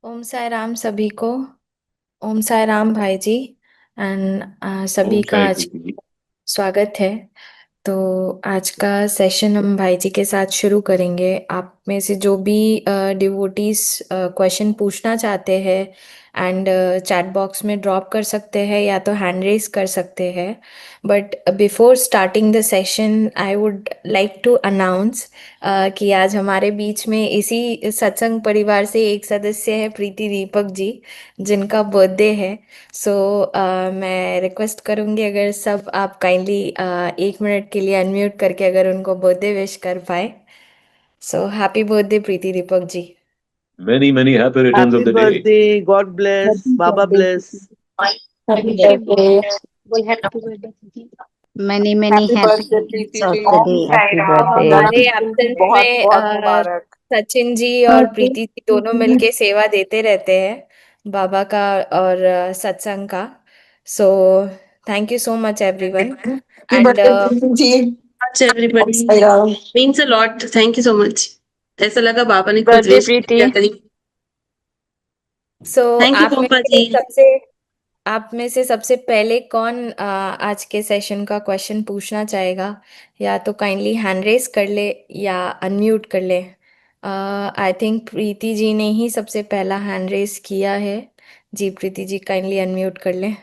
ओम साई राम सभी को। ओम साई राम भाई जी। एंड सभी ओम का साई आज प्रीति जी। स्वागत है। तो आज का सेशन हम भाई जी के साथ शुरू करेंगे। आप में से जो भी डिवोटीज क्वेश्चन पूछना चाहते हैं एंड चैट बॉक्स में ड्रॉप कर सकते हैं या तो हैंड रेज कर सकते हैं। But before starting the session I would like to announce कि आज हमारे बीच में इसी सत्संग परिवार से एक सदस्य है प्रीति दीपक जी, जिनका बर्थडे है। सो मैं रिक्वेस्ट करूँगी अगर सब आप काइंडली 1 मिनट के लिए अनम्यूट करके अगर उनको बर्थडे विश कर पाए। So happy birthday Preeti Deepak ji. Many, many happy returns of Happy the day. birthday. God bless. Happy Baba birthday, bless. Preeti. Happy birthday. Well, happy birthday, Preeti. Many happy happy birthday returns Preeti of ji. the Om day. Sai Happy तो Ram. birthday. हमारे जन्मदिन की absence बहुत में बहुत मुबारक। सचिन जी और प्रीति जी दोनों मिलके सेवा देते रहते हैं बाबा का और सत्संग का। So thank you so much everyone. Happy and birthday Preeti ji. Much Om everybody. Sai Ram. Means a lot. Thank you so much. ऐसा लगा बाबा ने खुद बर्थडे विश प्रीति। किया कहीं। सो थैंक यू पंपा जी। आप में से सबसे पहले कौन आज के सेशन का क्वेश्चन पूछना चाहेगा? या तो काइंडली हैंड रेस कर ले या अनम्यूट कर ले। आई थिंक प्रीति जी ने ही सबसे पहला हैंड रेस किया है। जी प्रीति जी काइंडली अनम्यूट कर ले।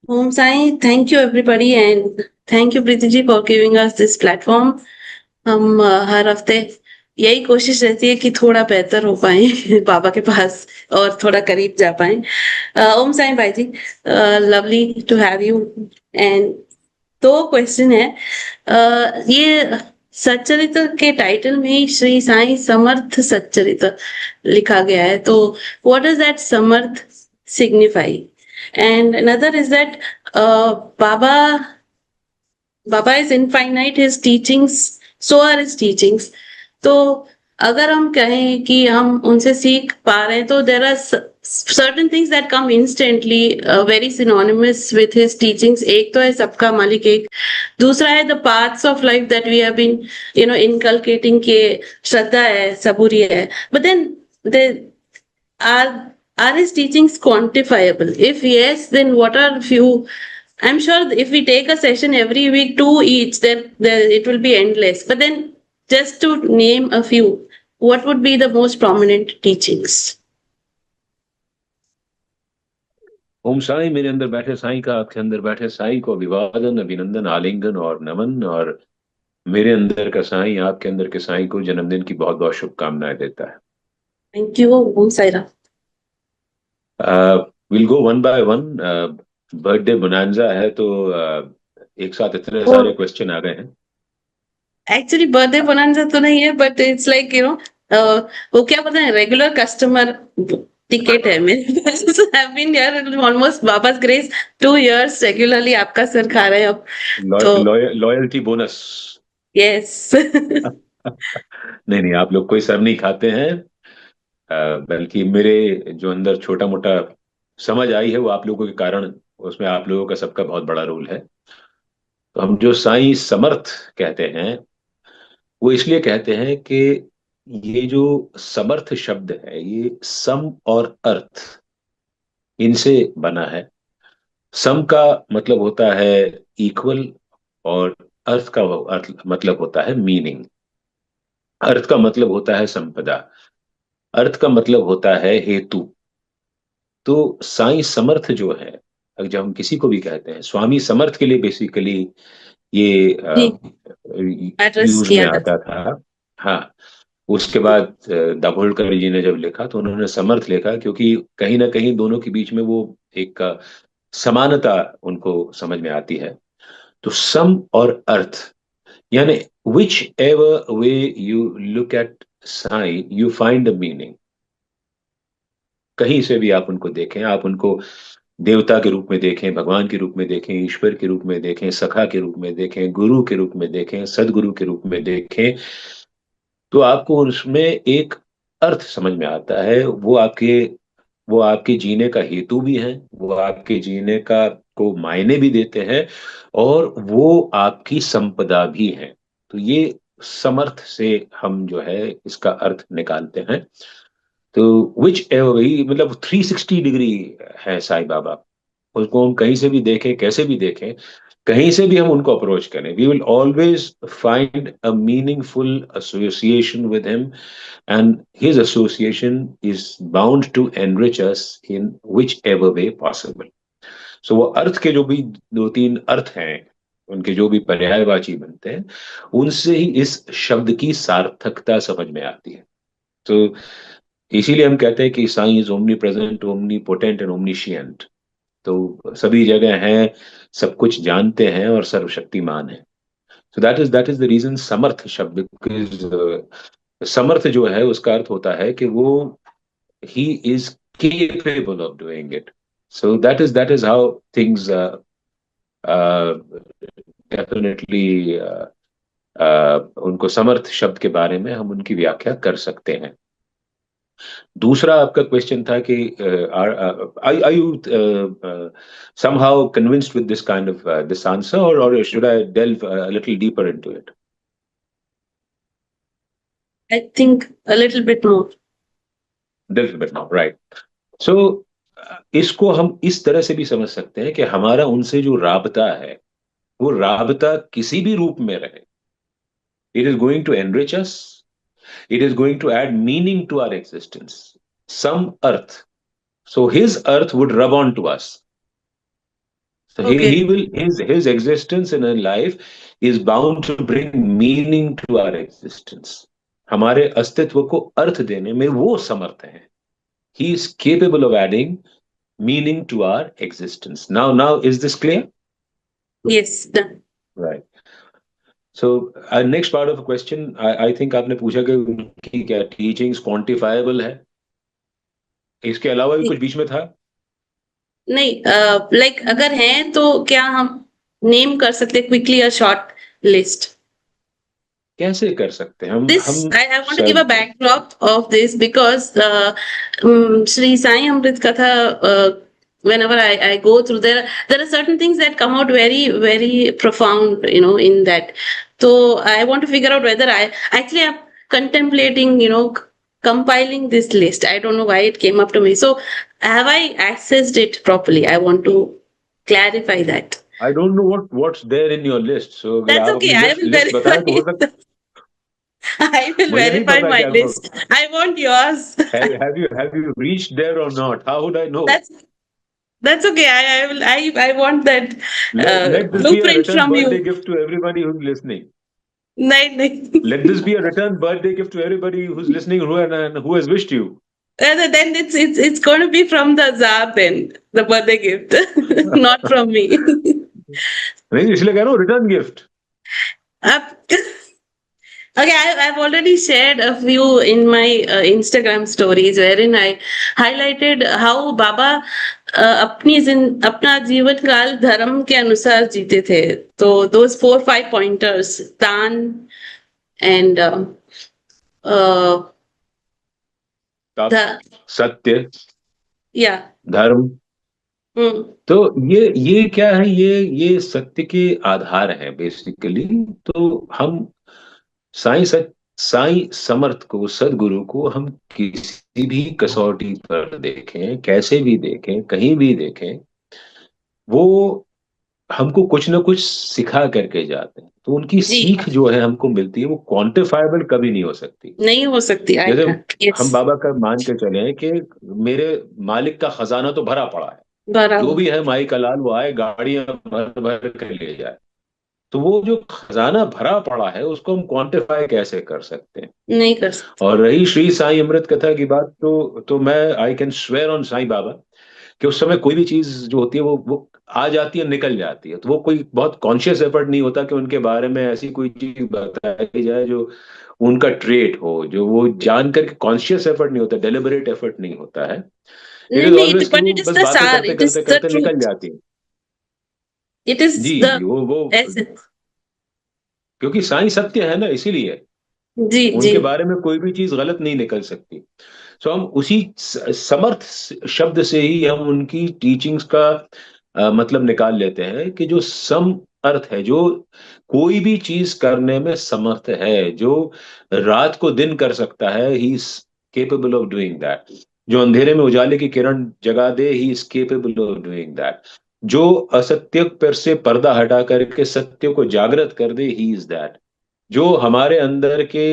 Om Sai, thank you everybody and thank you Preeti ji for giving us this platform. हम हर हफ्ते यही कोशिश रहती है कि थोड़ा बेहतर हो पाए बाबा के पास और थोड़ा करीब जा पाए। ओम साई भाई ji, lovely to have you. And दो क्वेश्चन है। ये सच्चरित्र के टाइटल में ही श्री साईं समर्थ सच्चरित्र लिखा गया है, तो what does that samarth signify? And another is that Baba Baba is infinite, his teachings so are his teachings. तो अगर हम कहें कि हम उनसे सीख पा रहे हैं, तो there are certain things that come instantly, very synonymous with his teachings. एक तो है सबका मालिक एक, दूसरा है the paths of life that we have been inculcating के श्रद्धा है, सबूरी है, but then the are his teachings quantifiable? If yes, then what are few? I'm sure if we take a session every week, two each, then it will be endless. But then, just to name a few, what would be the most prominent teachings? ओम साई मेरे अंदर बैठे साईं का आपके अंदर बैठे साईं को अभिवादन, अभिनंदन, आलिंगन और नमन। और मेरे अंदर का साईं आपके अंदर के साईं को जन्मदिन की बहुत बहुत शुभकामनाएं देता है। Thank you, Om Saira. Will go one by one. Birthday bonanza है तो एक साथ इतने सारे क्वेश्चन आ गए हैं। Actually, birthday bonanza तो नहीं है, but it's like वो क्या बोलते हैं, रेगुलर कस्टमर टिकट है मेरे पास। I've been here almost बाबा's grace 2 years regularly आपका सर खा रहे हैं अब तो। Loyalty bonus. यस। नहीं नहीं, आप लोग कोई सर नहीं खाते हैं। बल्कि मेरे जो अंदर छोटा मोटा समझ आई है वो आप लोगों के कारण, उसमें आप लोगों का सबका बहुत बड़ा रोल है। तो हम जो साईं समर्थ कहते हैं वो इसलिए कहते हैं कि ये जो समर्थ शब्द है ये सम और अर्थ इनसे बना है। सम का मतलब होता है इक्वल, और अर्थ का अर्थ मतलब होता है मीनिंग। अर्थ का मतलब होता है संपदा, अर्थ का मतलब होता है हेतु। तो साईं समर्थ जो है, अगर जब हम किसी को भी कहते हैं स्वामी समर्थ के लिए बेसिकली ये जी, एड्रेस यूज में किया था। आता था। हाँ, उसके बाद दाभोलकर जी ने जब लिखा तो उन्होंने समर्थ लिखा, क्योंकि कहीं ना कहीं दोनों के बीच में वो एक समानता उनको समझ में आती है। तो सम और अर्थ, यानी which ever way you look at sign you find the meaning. कहीं से भी आप उनको देखें, आप उनको देवता के रूप में देखें, भगवान के रूप में देखें, ईश्वर के रूप में देखें, सखा के रूप में देखें, गुरु के रूप में देखें, सदगुरु के रूप में देखें, तो आपको उसमें एक अर्थ समझ में आता है। वो आपके जीने का हेतु भी है, वो आपके जीने का को मायने भी देते हैं, और वो आपकी संपदा भी है। तो ये समर्थ से हम जो है इसका अर्थ निकालते हैं। तो विच ही मतलब 360 डिग्री है साईं बाबा। उसको हम कहीं से भी देखें, कैसे भी देखें, कहीं से भी हम उनको अप्रोच करें, we will always find a meaningful association with him, and his association is bound to enrich us in which ever way possible. So वो अर्थ के जो भी दो तीन अर्थ हैं, उनके जो भी पर्यायवाची बनते हैं, उनसे ही इस शब्द की सार्थकता समझ में आती है। तो इसीलिए हम कहते हैं कि Sai is omnipresent, omnipotent and omniscient. तो सभी जगह हैं, सब कुछ जानते हैं और सर्वशक्तिमान है। So that is the reason समर्थ शब्द समर्थ जो है उसका अर्थ होता है कि वो he is capable of doing it. So that is how things definitely उनको समर्थ शब्द के बारे में हम उनकी व्याख्या कर सकते हैं। दूसरा आपका क्वेश्चन था कि are you somehow convinced with this kind of this answer, or should I delve a little deeper into it? I think a little bit more. Little bit now, right. So इसको हम इस तरह से भी समझ सकते हैं कि हमारा उनसे जो राबता है, वो राबता किसी भी रूप में रहे, it is going to enrich us, it is going to add meaning to our existence, some earth. So his earth would rub on to us. So Okay. he will his existence in a life is bound to bring meaning to our existence. हमारे अस्तित्व को अर्थ देने में वो समर्थ है। He is capable of adding meaning to our existence. Now is this clear? Yes, done. Right. So our next part of the question, I think आपने पूछा कि उनकी क्या teachings quantifiable है? इसके अलावा भी कुछ बीच में था? नहीं, लाइक अगर हैं तो क्या हम नेम कर सकते क्विकली अ शॉर्ट लिस्ट? कैसे कर सकते हैं हम? This I want to give a backdrop of this because Sri Sai Amrit Katha, whenever I go through, there are certain things that come out very very profound, in that. So I want to figure out whether I actually am contemplating, compiling this list. I don't know why it came up to me. So have I accessed it properly? I want to clarify that. I don't know what's there in your list. So That's okay. I will verify. I will verify my list. I want yours. Have you reached there or not? How would I know? That's okay. I want that let this blueprint be a return from birthday you. gift to everybody who's listening. No. Let this be a return birthday gift to everybody who's listening and who has wished you. Then it's going to be from the Zab then, the birthday gift, not from me. नहीं, इसलिए कह रहा हूँ return gift. Okay, I've already shared a few in my Instagram stories wherein I highlighted how Baba अपना जीवन काल धर्म के अनुसार जीते थे. तो those 4-5 pointers, दान and सत्य, yeah, धर्म. तो ये क्या है? ये सत्य के आधार है बेसिकली. तो हम साईं समर्थ को, सदगुरु को हम किसी भी कसौटी पर देखें, कैसे भी देखें, कहीं भी देखें, वो हमको कुछ ना कुछ सिखा करके जाते हैं. तो उनकी सीख जो है हमको मिलती है, वो क्वांटिफाइबल कभी नहीं हो सकती. नहीं हो सकती. जैसे हम बाबा का मान के चले हैं कि मेरे मालिक का खजाना तो भरा पड़ा है, जो भी है माई का लाल वो आए गाड़ियां भर भर कर ले जाए. तो वो जो खजाना भरा पड़ा है उसको हम क्वांटिफाई कैसे कर सकते हैं? नहीं कर सकते. और रही श्री साईं अमृत कथा की बात, तो मैं I can swear on Sai Baba कि उस समय कोई भी चीज जो होती है वो आ जाती है, निकल जाती है. तो वो कोई बहुत कॉन्शियस एफर्ट नहीं होता कि उनके बारे में ऐसी कोई चीज बताई जाए जो उनका ट्रेट हो, जो वो जान करके कॉन्शियस एफर्ट नहीं होता, डेलिबरेट एफर्ट नहीं होता है. बस बातें करते करते निकल जाती है. It is जी वो क्योंकि साईं सत्य है ना, इसीलिए उनके बारे में कोई भी चीज गलत नहीं निकल सकती. सो हम उसी समर्थ शब्द से ही हम उनकी टीचिंग्स का मतलब निकाल लेते हैं कि जो सम अर्थ है, जो कोई भी चीज करने में समर्थ है, जो रात को दिन कर सकता है, he is capable of doing that. जो अंधेरे में उजाले की किरण जगा दे, he is capable of doing that. जो असत्य पर से पर्दा हटा करके सत्य को जागृत कर दे, he is that. जो हमारे अंदर के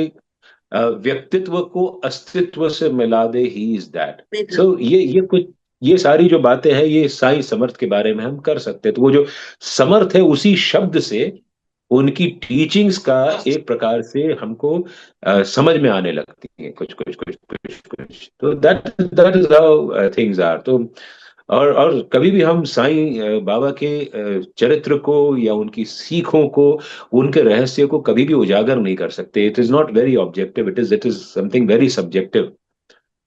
व्यक्तित्व को अस्तित्व से मिला दे, ही इज दैट. सो ये कुछ, ये सारी जो बातें हैं, ये साई समर्थ के बारे में हम कर सकते हैं. तो वो जो समर्थ है, उसी शब्द से उनकी टीचिंग्स का एक प्रकार से हमको समझ में आने लगती है कुछ कुछ कुछ कुछ कुछ. तो that that is how things are. तो और कभी भी हम साईं बाबा के चरित्र को या उनकी सीखों को, उनके रहस्य को कभी भी उजागर नहीं कर सकते. It is not very objective, it is something very subjective.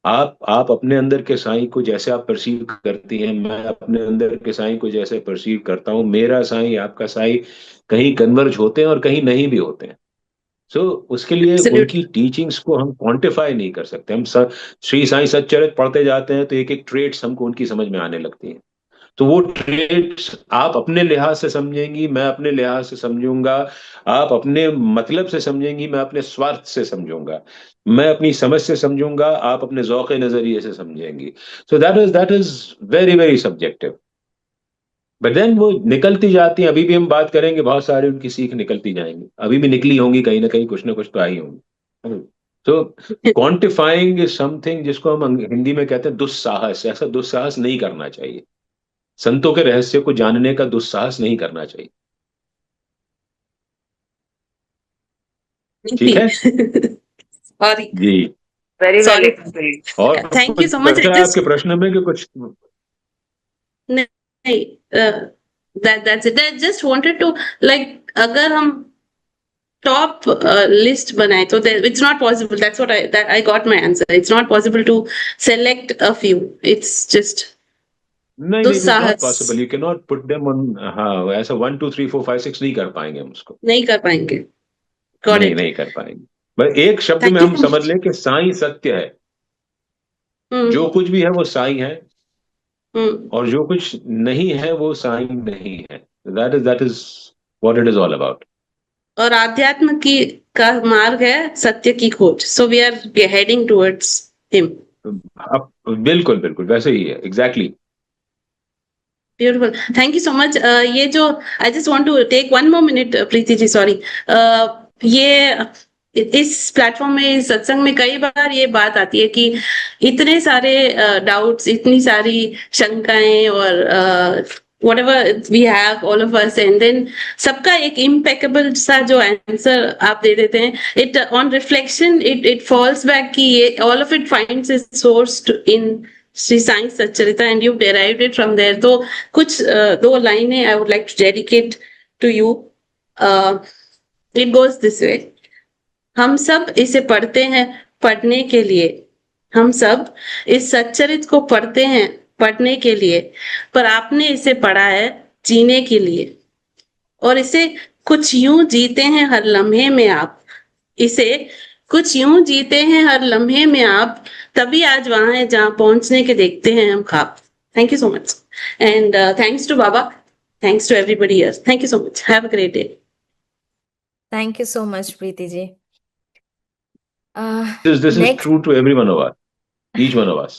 आप अपने अंदर के साईं को जैसे आप परसीव करती हैं, मैं अपने अंदर के साईं को जैसे परसीव करता हूँ, मेरा साईं आपका साईं कहीं कन्वर्ज होते हैं और कहीं नहीं भी होते हैं. सो उसके लिए उनकी टीचिंग्स को हम क्वांटिफाई नहीं कर सकते. हम श्री साईं सच्चरित पढ़ते जाते हैं तो एक एक ट्रेट्स हमको उनकी समझ में आने लगती हैं. तो वो ट्रेड्स आप अपने लिहाज से समझेंगी, मैं अपने लिहाज से समझूंगा. आप अपने मतलब से समझेंगी, मैं अपने स्वार्थ से समझूंगा. मैं अपनी समझ से समझूंगा, आप अपने ज़ौक़ नजरिए से समझेंगी. So that is very very subjective. But then वो निकलती जाती है. अभी भी हम बात करेंगे, बहुत सारी उनकी सीख निकलती जाएंगी, अभी भी निकली होंगी कहीं ना कहीं, कुछ ना कुछ तो आई होंगी. तो क्वांटिफाइंग इज समथिंग जिसको हम हिंदी में कहते हैं दुस्साहस. ऐसा दुस्साहस नहीं करना चाहिए. संतों के रहस्य को जानने का दुस्साहस नहीं करना चाहिए. ठीक है सॉरी, जी. Very sorry. और थैंक यू कुछ सो मच. चर्चा है आपके प्रश्न में कि कुछ? नहीं, that's it. I just wanted to, like, अगर हम टॉप लिस्ट बनाए तो it's not possible. That's what I got my answer. It's not possible to select a few. It's just नहीं नहीं, इट इज नॉट दुस्साहस. Possible. You can not put them on. हाँ, ऐसा 1 2 3 4 5 6 नहीं कर पाएंगे हम उसको. नहीं कर पाएंगे. Got नहीं it. नहीं कर पाएंगे. बस एक शब्द Thank में you हम so समझ much. लें कि साईं सत्य है. जो कुछ भी है वो साईं है, और जो कुछ नहीं है वो साईं नहीं है. That is what it is all about. और आध्यात्म की का मार्ग है सत्य की खोज. So we are heading towards him. बिल्कुल बिल्कुल वैसे ही है. Exactly. Beautiful. Thank you so much. ये जो I just want to take one more minute, Preeti ji, sorry. ये इस प्लेटफॉर्म में, इस सत्संग में कई बार ये बात आती है कि इतने सारे डाउट्स, इतनी सारी शंकाएं और whatever we have all of us, and then सबका एक impeccable सा जो आंसर आप दे देते हैं. It on reflection it falls back कि ये all of it finds its source in Sri Sai Satcharita, and you've derived it from there. तो कुछ दो लाइनें I would like to dedicate to you. It goes this way. हम सब इसे पढ़ते हैं पढ़ने के लिए. हम सब इस सच्चरित को पढ़ते हैं पढ़ने के लिए, पर आपने इसे पढ़ा है जीने के लिए. और इसे कुछ यूं जीते हैं हर लम्हे में आप. इसे कुछ यूं जीते हैं हर लम्हे में आप, तभी आज वहां है जहां पहुंचने के देखते हैं हम ख्वाब. Thank you so much. And thanks to Baba. Thanks to everybody here. Thank you so much. Have a great day. Thank you so much Preeti ji. This is true to every one of us, each one of us.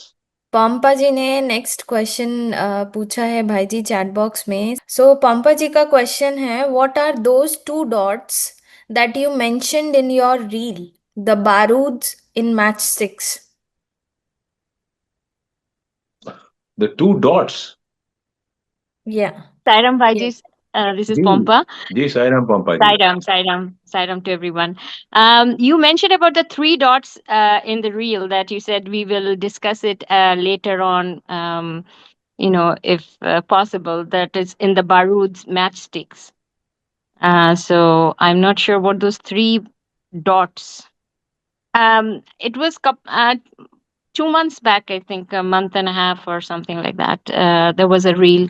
पंपा जी ने next question पूछा है भाई जी chat box में. सो पंपा जी का question है, what are those 2 dots that you mentioned in your reel, the बारूद्स in match 6? The 2 dots. या Sairam Bhaiji, this is ji Pompa. जी, Sairam Pompa ji. Sairam to everyone. You mentioned about the 3 dots in the reel that you said we will discuss it later on, if possible. That is in the Barood's matchsticks. So I'm not sure what those 3 dots. It was 2 months back, I think, a month and a half or something like that. There was a reel.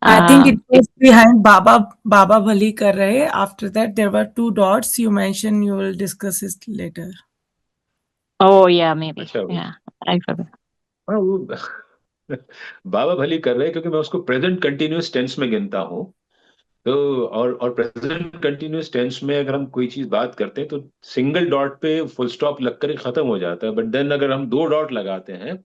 I think it was behind Baba Bhali Kar Rahe. After that, there were 2 dots. You mentioned you will discuss it later. Oh yeah, maybe. अच्छा, Yeah, I forgot. हाँ वो बाबा भली कर रहे हैं, क्योंकि मैं उसको प्रेजेंट कंटिन्यूअस टेंस में गिनता हूँ. तो और प्रेजेंट कंटिन्यूअस टेंस में अगर हम कोई चीज बात करते हैं तो सिंगल डॉट पे फुल स्टॉप लगकर ही खत्म हो जाता है, बट देन अगर हम दो डॉट लगाते हैं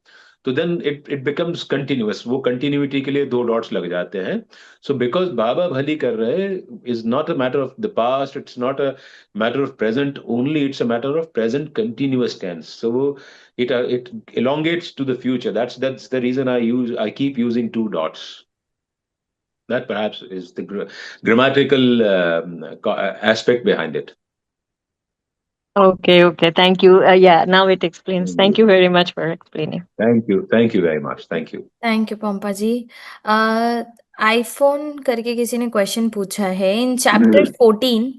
तो देन इट बिकम्स कंटिन्यूअस, वो कंटिन्यूटी के लिए दो डॉट्स लग जाते हैं. सो बिकॉज बाबा भली कर रहे is not a matter of the past, it's not a matter of present only, it's a matter of present continuous tense. So वो it elongates to the future. That's the reason I keep using two dots. That perhaps is the grammatical aspect behind it. Okay, okay. Thank you. Yeah, now it explains. Thank you very much for explaining. Thank you very much. Thank you. Thank you Pampa ji. IPhone करके किसी ने question पूछा है. In chapter 14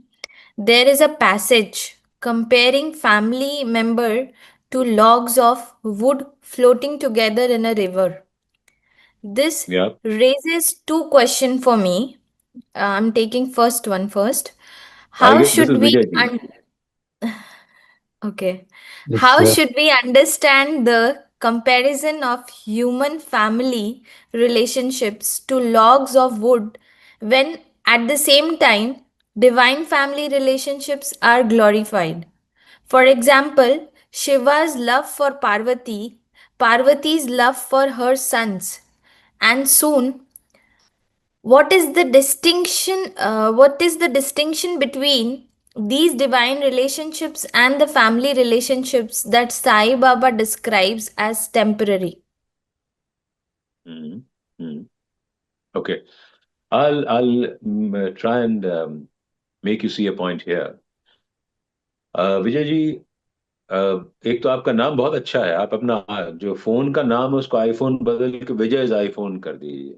there is a passage comparing family member to logs of wood floating together in a river. This Yeah, raises two questions for me. I'm taking first one first. I How guess this should is we Vijay ji. Okay. It's How should we understand the comparison of human family relationships to logs of wood when at the same time divine family relationships are glorified? For example, Shiva's love for Parvati, Parvati's love for her sons, and soon what is the distinction between these divine relationships and the family relationships that Sai Baba describes as temporary? Hmm. Hmm. Okay, I'll try and make you see a point here. Vijay ji, एक तो आपका नाम बहुत अच्छा है. आप अपना जो फोन का नाम है उसको आईफोन बदल के विजय आईफोन कर दीजिए.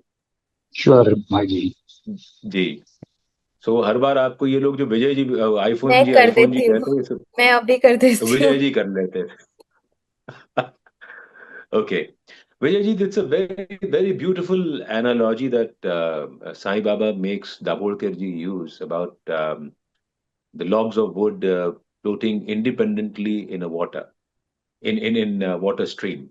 sure, Bhaji. जी. सो हर बार आपको ये लोग जो विजय जी मैं कर आईफोन जी देती हूँ. कहते हैं, सब मैं अभी कर देती हूँ. विजय जी कर लेते हैं. Okay. Vijayji, it's a very, very beautiful analogy that Sai Baba makes Dabolkar ji use about the logs of wood floating independently in a water, in a water stream.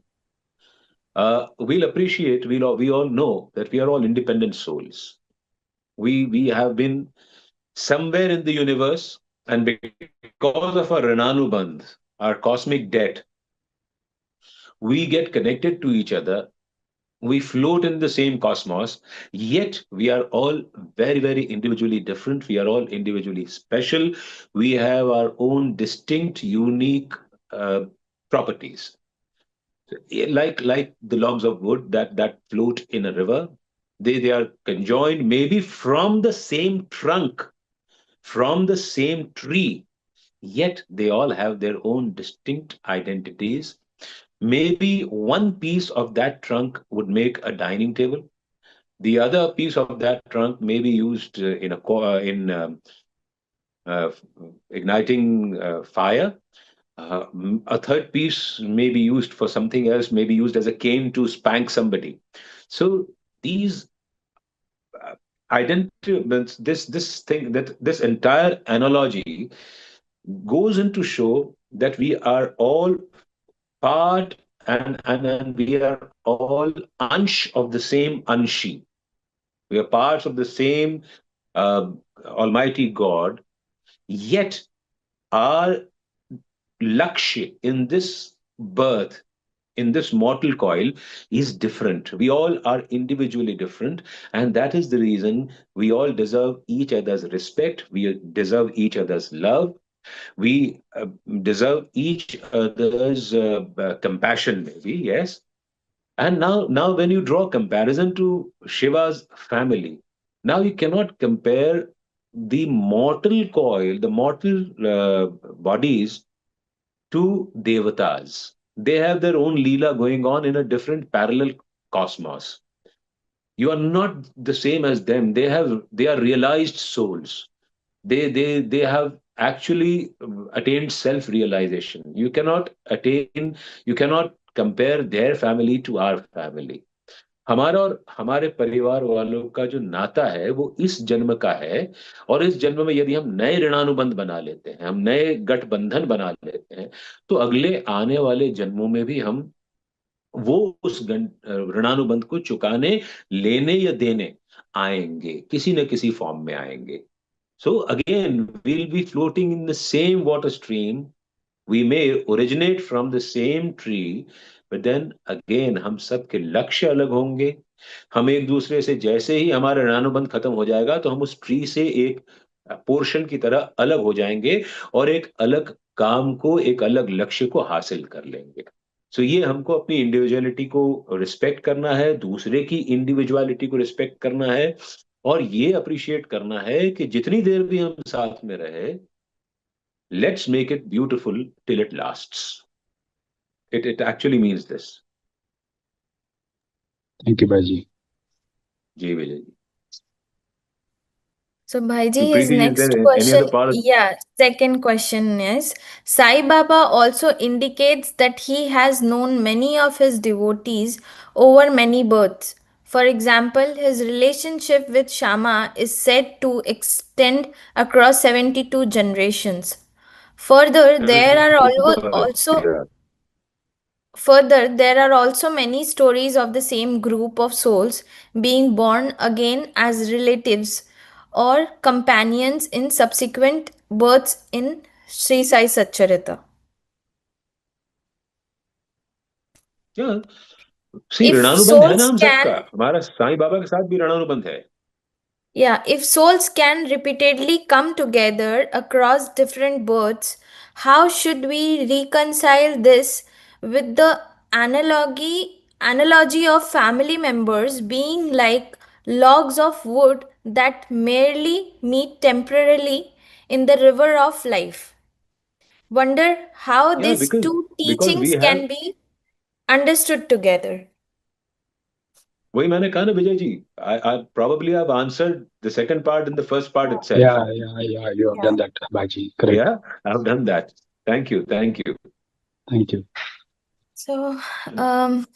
We all know that we are all independent souls. We have been somewhere in the universe, and because of our Rananubandh, our cosmic debt, we get connected to each other. We float in the same cosmos, yet we are all very, very individually different. We are all individually special. We have our own distinct, unique properties. Like the logs of wood that float in a river, they are conjoined maybe from the same trunk, from the same tree, yet they all have their own distinct identities. Maybe one piece of that trunk would make a dining table. The other piece of that trunk may be used in uh, igniting fire. A third piece may be used for something else, may be used as a cane to spank somebody. So these identity, this entire analogy goes into show that we are all part and we are all ansh of the same anshi. We are parts of the same uh, Almighty God, yet our lakshya in this birth, in this mortal coil, is different. We all are individually different, and that is the reason we all deserve each other's respect, we deserve each other's love, we deserve each other's compassion, maybe, yes. And now when you draw comparison to Shiva's family, now you cannot compare the mortal coil, the mortal bodies to devatas. They have their own leela going on in a different parallel cosmos. You are not the same as them. They are realized souls. They have actually attained self realization. You cannot compare their family to our family. हमारा और हमारे परिवार वालों का जो नाता है वो इस जन्म का है, और इस जन्म में यदि हम नए ऋणानुबंध बना लेते हैं, हम नए गठबंधन बना लेते हैं, तो अगले आने वाले जन्मों में भी हम वो उस ऋणानुबंध को चुकाने, लेने या देने आएंगे, किसी न किसी फॉर्म में आएंगे. So again we'll be floating in the same water stream. We may originate from the same tree, but then again हम सबके लक्ष्य अलग होंगे. हम एक दूसरे से, जैसे ही हमारा ऋणानुबंध खत्म हो जाएगा तो हम उस ट्री से एक पोर्शन की तरह अलग हो जाएंगे और एक अलग काम को, एक अलग लक्ष्य को हासिल कर लेंगे. सो ये हमको अपनी इंडिविजुअलिटी को रिस्पेक्ट करना है, दूसरे की इंडिविजुअलिटी को रिस्पेक्ट करना है, और ये अप्रिशिएट करना है कि जितनी देर भी हम साथ में रहे, let's make it beautiful till it lasts. It actually means this. Thank you, Baji. Ji Vijay ji. So Bhaiji, So his Preeti ji, is next there any other question, part of... yeah, second question is, Sai Baba also indicates that he has known many of his devotees over many births. For example, his relationship with Shama is said to extend across 72 generations. Further, there are also Further, there are also many stories of the same group of souls being born again as relatives or companions in subsequent births in Sri Sai Satcharita. Yeah. See, If ऋणानुबंध है ना souls हम सबका. can हमारा साईं बाबा के साथ भी ऋणानुबंध है. Yeah, if souls can repeatedly come together across different births, how should we reconcile this with the analogy of family members being like logs of wood that merely meet temporarily in the river of life? Wonder how Yeah, these two because we teachings have... can be understood together. वही मैंने कहा ना Vijay ji. I probably have answered the second part in the first part itself. Yeah, you have Yeah. done that, Baji. Correct. Yeah, I've done that. Thank you. Thank you. So, um,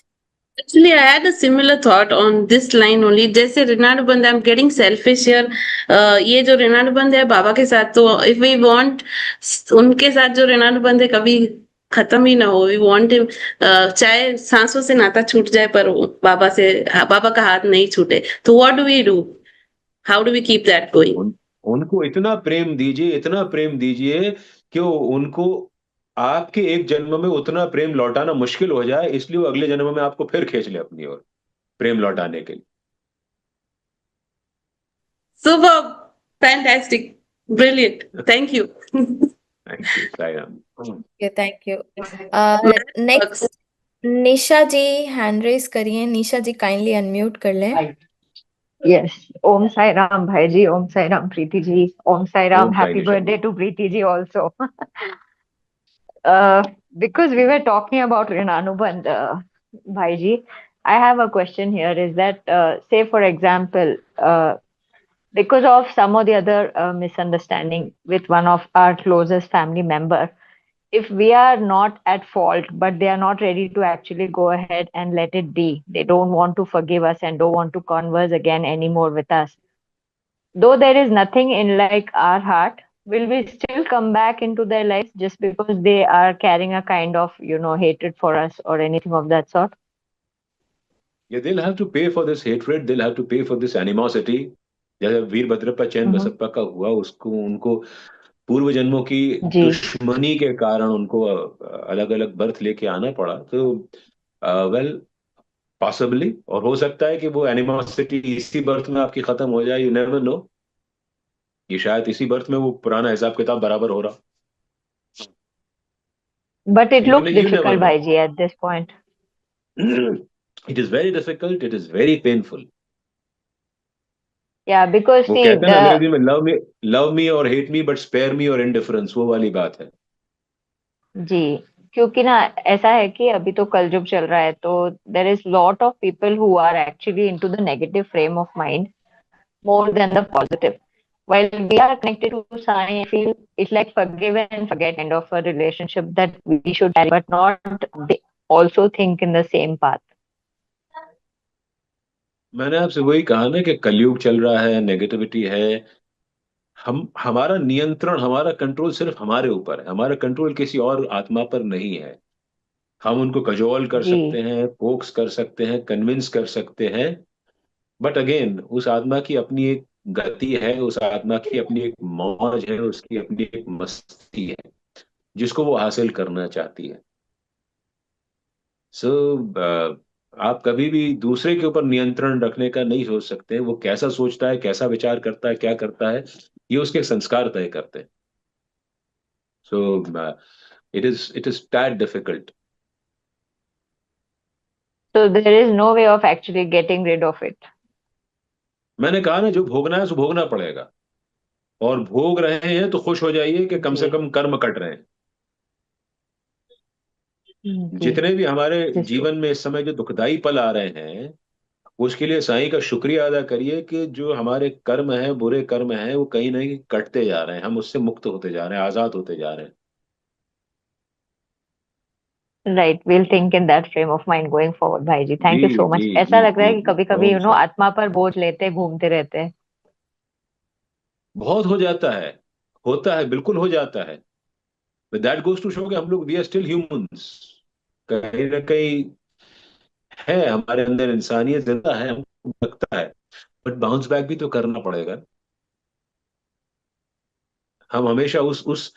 Actually, I had a similar thought on this line only. जैसे ऋणानुबंध, I'm getting selfish here. ये जो ऋणानुबंध है बाबा के साथ, तो if we want उनके साथ जो ऋणानुबंध है कभी खत्म ही ना हो, we want him, चाहे सांसों से नाता छूट जाए पर वो बाबा का हाथ नहीं छूटे. तो what do we do? How do we keep that going? उनको इतना प्रेम दीजिए, इतना प्रेम दीजिए कि उनको आपके एक जन्म में उतना प्रेम लौटाना मुश्किल हो जाए, इसलिए वो अगले जन्म में आपको फिर खींच ले अपनी ओर, प्रेम लौटाने के लिए. Superb, fantastic, brilliant. Thank you. Thank you Sairam. yeah, thank you. Next, Nisha ji hand raise करिए. निशा जी काइंडली अनम्यूट कर लें. Yes. Om Sai Ram Bhai ji, Om Sai Ram Preeti ji, Om Sai Ram. Om Sai Happy Nisha birthday ji. to Preeti ji also. Because we were talking about Rinanubandh, Bhai ji, I have a question here. Is that, say for example, because of some or the other misunderstanding with one of our closest family member, if we are not at fault, but they are not ready to actually go ahead and let it be, they don't want to forgive us and don't want to converse again anymore with us, though there is nothing in like our heart, will we still come back into their lives just because they are carrying a kind of hatred for us or anything of that sort? Yeah, they'll have to pay for this hatred, they'll have to pay for this animosity. जैसे वीरभद्रप्पा चैन Mhm. Basappa का हुआ, उसको उनको पूर्व जन्मों की जी. दुश्मनी के कारण उनको अलग अलग बर्थ लेके आना पड़ा. तो वेल, पॉसिबली, और हो सकता है कि वो एनिमोसिटी इसी बर्थ में आपकी खत्म हो जाए. यू नेवर नो, ये शायद इसी बर्थ में वो पुराना हिसाब किताब बराबर हो रहा. But it looks You never difficult, know. Bhaiji, at this point. It is very difficult, it is very painful. Yeah, because वो see, कहते हैं ना अंग्रेजी में, love me or hate me but spare me your indifference, वो वाली बात है. जी, क्योंकि ना ऐसा है कि अभी तो कलयुग चल रहा है, तो there is lot of people who are actually into the negative frame of mind more than the positive. While we are connected to Sai, I feel it's like forgive and forget kind of a relationship that we should carry, but not they also think in the same path. मैंने आपसे वही कहा ना कि कलयुग चल रहा है, नेगेटिविटी है. हमारा नियंत्रण, हमारा कंट्रोल सिर्फ हमारे ऊपर है. हमारा कंट्रोल किसी और आत्मा पर नहीं है. हम उनको कजोल कर जी सकते हैं, पोक्स कर सकते हैं, कन्विंस कर सकते हैं, बट अगेन उस आत्मा की अपनी एक गति है, उस आत्मा की अपनी एक मौज है, उसकी अपनी एक मस्ती है जिसको वो हासिल करना चाहती है। सो आप कभी भी दूसरे के ऊपर नियंत्रण रखने का नहीं सोच सकते। वो कैसा सोचता है, कैसा विचार करता है, क्या करता है, ये उसके संस्कार तय करते हैं। So it is that difficult. so there is no way of actually getting rid of it. मैंने कहा ना, जो भोगना है सो भोगना पड़ेगा, और भोग रहे हैं तो खुश हो जाइए कि कम से जी कम कर्म कट रहे हैं। जी जितने भी हमारे this is true. जीवन में इस समय जो दुखदाई पल आ रहे हैं, उसके लिए साईं का शुक्रिया अदा करिए कि जो हमारे कर्म है, बुरे कर्म है, वो कहीं ना कहीं कटते जा रहे हैं, हम उससे मुक्त होते जा रहे हैं, आजाद होते जा रहे हैं। Right, we'll think in that frame of mind going forward, भाई जी. जी Thank you so ji much. जी ऐसा लग रहा जी है कि जी, कभी कभी ओम शांति। आत्मा पर बोझ लेते घूमते रहते हैं. बहुत हो जाता है, होता है, बिल्कुल हो जाता है। दैट गोज टू शो कि हम लोग वी आर स्टिल ह्यूमंस। कहीं ना कहीं है हमारे अंदर इंसानियत जिंदा है, हमको लगता है, बट बाउंस बैक भी तो करना पड़ेगा। हम हमेशा उस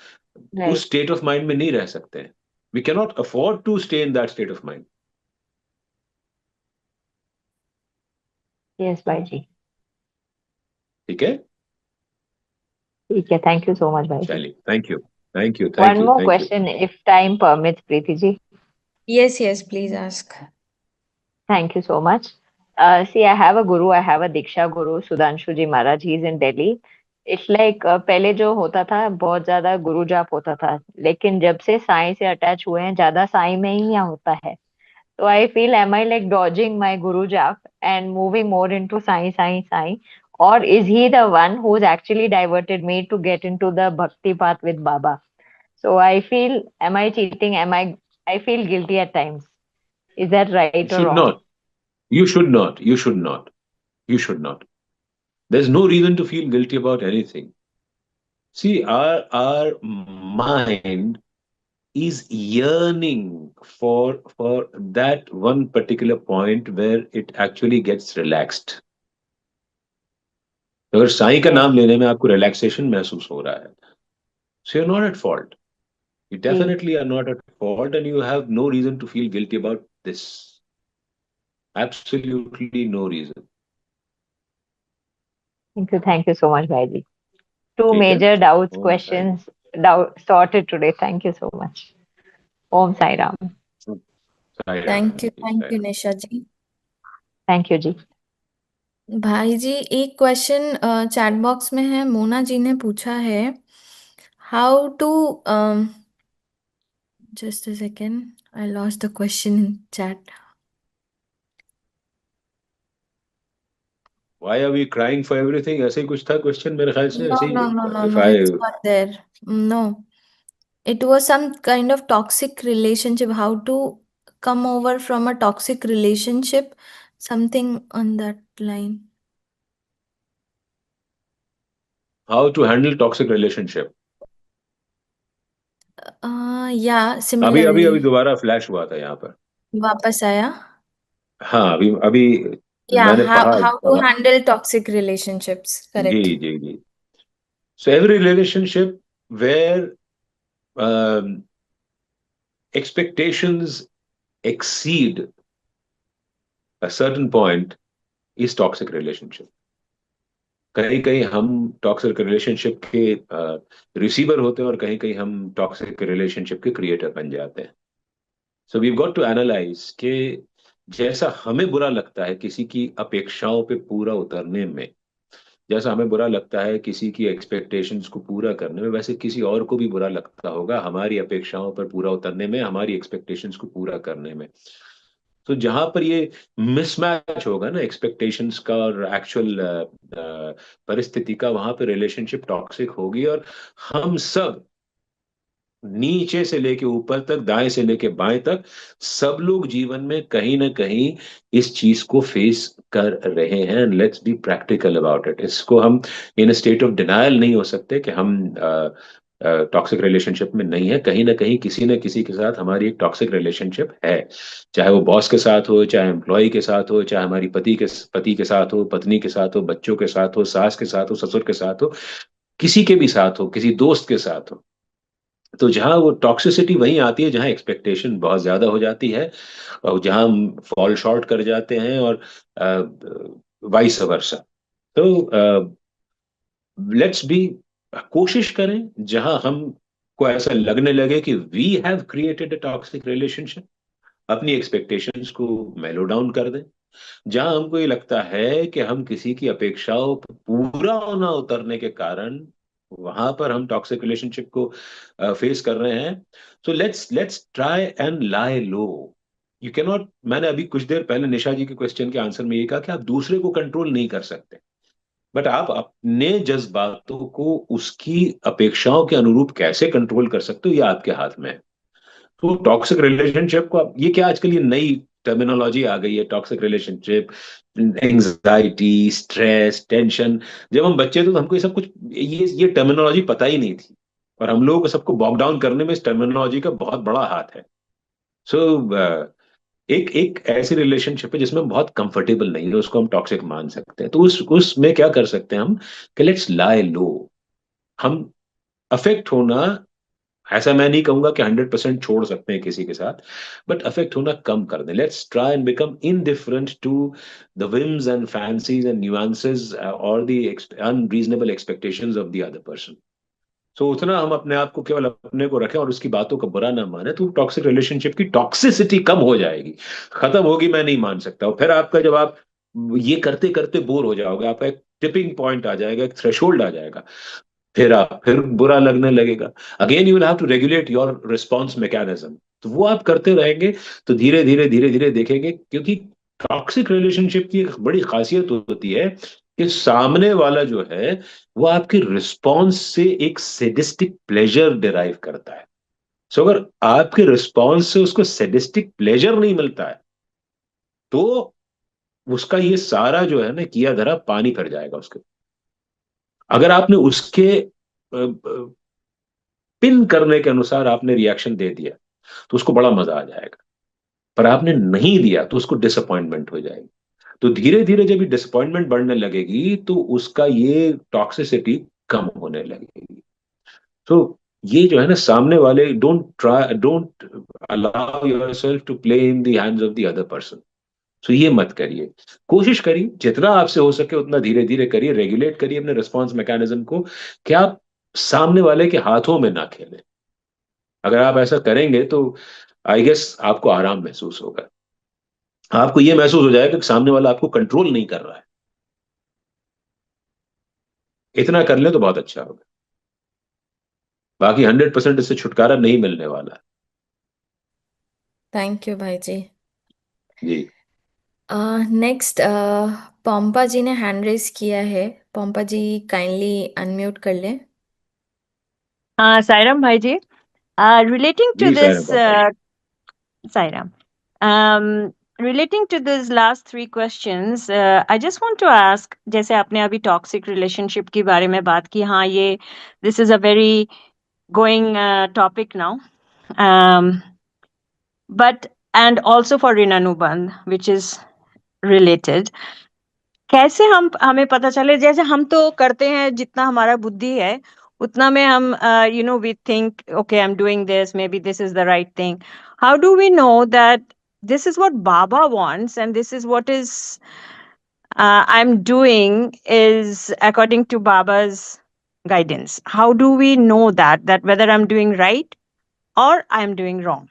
Right. स्टेट ऑफ माइंड में नहीं रह सकते हैं। We cannot afford to stay in that state of mind. Yes, Bhai जी. ठीक है, ठीक है. Thank you so much, Bhai जी. चलिए, thank you, thank you, thank One you, more thank you. question, if time permits, Preeti ji. Yes, yes, please ask. Thank you so much. See, I have a guru. I have a Diksha guru, Sudhanshu ji Maharaj. He's in Delhi. It's like पहले जो होता था बहुत ज्यादा गुरु जाप होता था, लेकिन जब से साईं से अटैच हुए हैं ज्यादा साईं में ही होता है. So I feel, am I like dodging my guru jap and moving more into sai, sai, sai? Or is he the one who's actually diverted me to get into the bhakti path with Baba? So I feel, am I cheating? I feel guilty at times. Is that You right or should wrong? not. You should not. You should not. You should not. There's no reason to feel guilty about anything. See, our mind is yearning for that one particular point where it actually gets relaxed. अगर साईं का Yes. नाम लेने में आपको relaxation महसूस हो रहा है, so you're not at fault. You ji. definitely are not at fault, and you have no reason to feel guilty about this. Absolutely no reason. Thank you. Thank you so much, Bhaiji. Two ठीक है, major doubts, Om Sai questions sorted today. Thank you so much. Om Sai Ram. Sai Ram ji, Thank Sai you, Ram. Nisha ji. Thank you, जी. भाई जी, एक question chat box में है, मोना जी ने पूछा है, how to just a second, I lost the question in chat. Why are we crying for everything? ऐसे ही कुछ था क्वेश्चन, मेरे ख्याल से No, ऐसे ही। no, no, no, if no, I it's not there. No, it was some kind of toxic relationship. How to come over from a toxic relationship, something on that line. How to handle toxic relationship, Yeah, अभी अभी अभी similarly. दोबारा flash हुआ था यहाँ पर। वापस आया. हाँ, अभी अभी Yeah, मैंने how पढ़ा how to पढ़ा। handle toxic relationships. जी Correct. जी जी। So every relationship where expectations exceed a certain point is toxic relationship. कहीं कहीं हम टॉक्सिक रिलेशनशिप के रिसीवर होते हैं, और कहीं कहीं हम टॉक्सिक रिलेशनशिप के क्रिएटर बन जाते हैं। So we got to analyse कि जैसा हमें बुरा लगता है किसी की अपेक्षाओं पे पूरा उतरने में, जैसा हमें बुरा लगता है किसी की एक्सपेक्टेशंस को पूरा करने में, वैसे किसी और को भी बुरा लगता होगा हमारी अपेक्षाओं पर पूरा उतरने में, हमारी एक्सपेक्टेशंस को पूरा करने में। तो जहां पर ये मिसमैच होगा ना एक्सपेक्टेशंस का और एक्चुअल परिस्थिति का, वहां पर रिलेशनशिप टॉक्सिक होगी, और हम सब नीचे से लेके ऊपर तक, दाएं से लेके बाएं तक, सब लोग जीवन में कहीं ना कहीं इस चीज को फेस कर रहे हैं। Let's be practical about it. इसको हम इन स्टेट ऑफ डिनायल नहीं हो सकते कि हम टॉक्सिक रिलेशनशिप में नहीं है। कहीं ना कहीं किसी न किसी के साथ हमारी एक टॉक्सिक रिलेशनशिप है, चाहे वो बॉस के साथ हो, चाहे एम्प्लॉय के साथ हो, चाहे हमारी पति के साथ हो, पत्नी के साथ हो, बच्चों के साथ हो, सास के साथ हो, ससुर के साथ हो, किसी के भी साथ हो, किसी दोस्त के साथ हो। तो जहाँ वो टॉक्सिसिटी वहीं आती है जहाँ एक्सपेक्टेशन बहुत ज्यादा हो जाती है, और जहाँ हम फॉल शॉर्ट कर जाते हैं, और वाइस वर्सा। तो लेट्स बी, कोशिश करें जहां हम को ऐसा लगने लगे कि we have created a toxic relationship, अपनी एक्सपेक्टेशंस को मेलो डाउन कर दें। जहां हमको ये लगता है कि हम किसी की अपेक्षाओं पर पूरा होना उतरने के कारण वहां पर हम टॉक्सिक रिलेशनशिप को फेस कर रहे हैं, so let's try and lie low. You can not, मैंने अभी कुछ देर पहले निशा जी के क्वेश्चन के आंसर में ये कहा कि आप दूसरे को कंट्रोल नहीं कर सकते, बट आप अपने जज्बातों को उसकी अपेक्षाओं के अनुरूप कैसे कंट्रोल कर सकते हो, ये आपके हाथ में है। तो टॉक्सिक रिलेशनशिप को ये क्या, आजकल ये नई टर्मिनोलॉजी आ गई है, toxic relationship, anxiety, stress, tension. जब हम बच्चे थे तो हमको ये सब कुछ, ये टर्मिनोलॉजी पता ही नहीं थी, और हम लोगों को सबको बॉक डाउन करने में इस टर्मिनोलॉजी का बहुत बड़ा हाथ है। सो एक एक ऐसी रिलेशनशिप है जिसमें हम बहुत कंफर्टेबल नहीं है, उसको हम टॉक्सिक मान सकते हैं। तो उसमें क्या कर सकते हैं हम, कि लेट्स लाई लो। हम अफेक्ट होना, ऐसा मैं नहीं कहूंगा कि 100% छोड़ सकते हैं किसी के साथ, बट अफेक्ट होना कम कर दें। Let's try and become indifferent to the whims and fancies and nuances और the unreasonable expectations of the other person. So उतना हम अपने आप को केवल अपने को रखें और उसकी बातों का बुरा ना माने, तो टॉक्सिक रिलेशनशिप की टॉक्सिसिटी कम हो जाएगी, खत्म होगी, मैं नहीं मान सकता। और फिर आपका, जब आप ये करते करते बोर हो जाओगे, आपका एक टिपिंग पॉइंट आ जाएगा, एक थ्रेशोल्ड आ जाएगा, फिर बुरा लगने लगेगा। Again you will have to regulate your response mechanism. तो वो आप करते रहेंगे तो धीरे धीरे देखेंगे, क्योंकि टॉक्सिक रिलेशनशिप की एक बड़ी खासियत होती है कि सामने वाला जो है वो आपके रिस्पॉन्स से एक सेडिस्टिक प्लेजर डिराइव करता है। सो अगर आपके रिस्पॉन्स से उसको सेडिस्टिक प्लेजर नहीं मिलता है, तो उसका ये सारा जो है ना किया धरा पानी फिर जाएगा उसके। अगर आपने उसके पिन करने के अनुसार आपने रिएक्शन दे दिया तो उसको बड़ा मजा आ जाएगा, पर आपने नहीं दिया तो उसको डिसअपॉइंटमेंट हो जाएगी। तो धीरे धीरे जब ये डिसअपॉइंटमेंट बढ़ने लगेगी तो उसका ये टॉक्सिसिटी कम होने लगेगी। तो ये जो है ना, सामने वाले, don't allow yourself to play in the hands of the other person. So ये मत करिए, कोशिश करिए जितना आपसे हो सके उतना धीरे धीरे करिए, रेगुलेट करिए अपने रिस्पॉन्स मैकेनिज्म को, कि आप सामने वाले के हाथों में ना खेलें। अगर आप ऐसा करेंगे तो आई गेस आपको आराम महसूस होगा, आपको ये महसूस हो जाएगा कि सामने वाला आपको कंट्रोल नहीं कर रहा है। इतना कर ले तो बहुत अच्छा होगा, बाकी 100% इससे छुटकारा नहीं मिलने वाला। थैंक यू भाई जी। जी, नेक्स्ट पोम्पा जी ने हैंड रेस किया है। पोम्पा जी काइंडली अनम्यूट कर लें। Sairam Bhaiji, relating to ji this, सायरन। Sairam, um, relating to these last three questions, I just want to ask, जैसे आपने अभी toxic relationship के बारे में बात की, हाँ ये this is a very going topic now, um, but and also for Rinanubandh, which is related. कैसे हम हमें पता चले, जैसे हम तो करते हैं जितना हमारा बुद्धि है उतना में हम we think okay, I'm doing this, maybe this is the right thing. How do we know that this is what Baba wants and this is what is I'm doing is according to Baba's guidance? How do we know that whether I'm doing right or I'm doing wrong?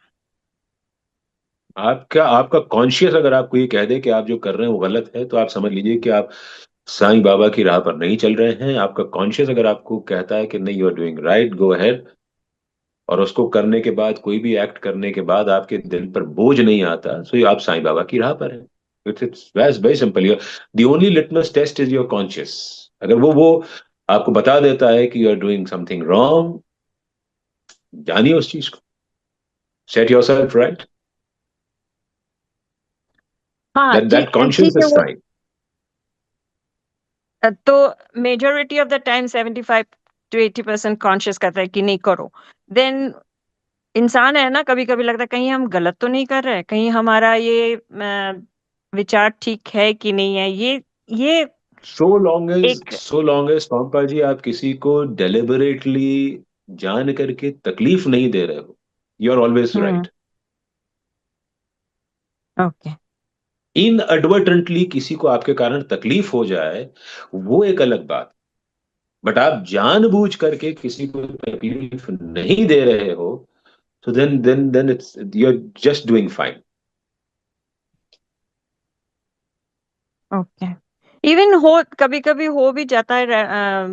आपका conscious अगर आपको ये कह दे कि आप जो कर रहे हैं वो गलत है, तो आप समझ लीजिए कि आप साईं बाबा की राह पर नहीं चल रहे हैं। आपका कॉन्शियस अगर आपको कहता है कि नहीं, you are doing right, go ahead, और उसको करने के बाद, कोई भी एक्ट करने के बाद आपके दिल पर बोझ नहीं आता, सो आप साईं बाबा की राह पर हैं। It's very simple. The only litmus test is your conscious. अगर वो आपको बता देता है कि you are doing something wrong, जानिए उस चीज को, सेट योर सेल्फ राइट, हाँ दैट ठीक कॉन्शियस है इज वो, तो majority of the time 75 to 80% conscious करता है कि नहीं करो, देन इंसान है ना, कभी कभी लगता है कहीं हम गलत तो नहीं कर रहे, कहीं हमारा ये विचार ठीक है कि नहीं है। ये एक सो लॉन्ग एज पंपा जी आप किसी को डेलिबरेटली जान करके तकलीफ नहीं दे रहे हो, you are always hmm, right. Okay, inadvertently किसी को आपके कारण तकलीफ हो जाए वो एक अलग बात, बट आप जानबूझ करके किसी को तकलीफ नहीं दे रहे हो, तो then it's you are just doing fine. Okay. Even हो कभी कभी हो भी जाता है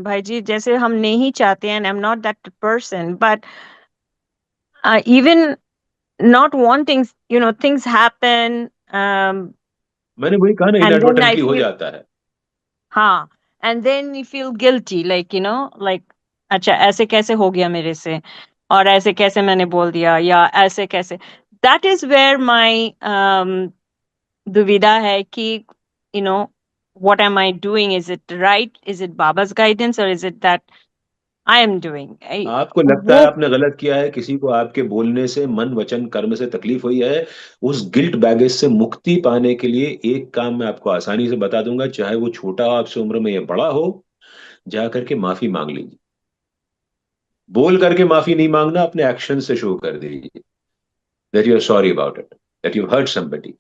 भाई जी, जैसे हम नहीं चाहते, and I am not that person, but even not wanting, things happen, मैंने वही कहा ना, एंड देन आई इनएडवर्टेंटली हो फील, जाता है। हाँ, and then you feel guilty, like like अच्छा ऐसे कैसे हो गया मेरे से, और ऐसे कैसे मैंने बोल दिया, या ऐसे कैसे। दैट इज वेयर माई दुविधा है कि you know what am I doing? Is it right? Is it Baba's guidance, or is it that I am doing? आपको लगता वो है आपने गलत किया है, किसी को आपके बोलने से, मन वचन कर्म से तकलीफ हुई है, उस गिल्ट बैगेज से मुक्ति पाने के लिए एक काम मैं आपको आसानी से बता दूंगा, चाहे वो छोटा हो आपसे उम्र में या बड़ा हो, जा करके माफी मांग लीजिए। बोल करके माफी नहीं मांगना, अपने एक्शन से शो कर दीजिए that you are sorry about it, that you hurt somebody.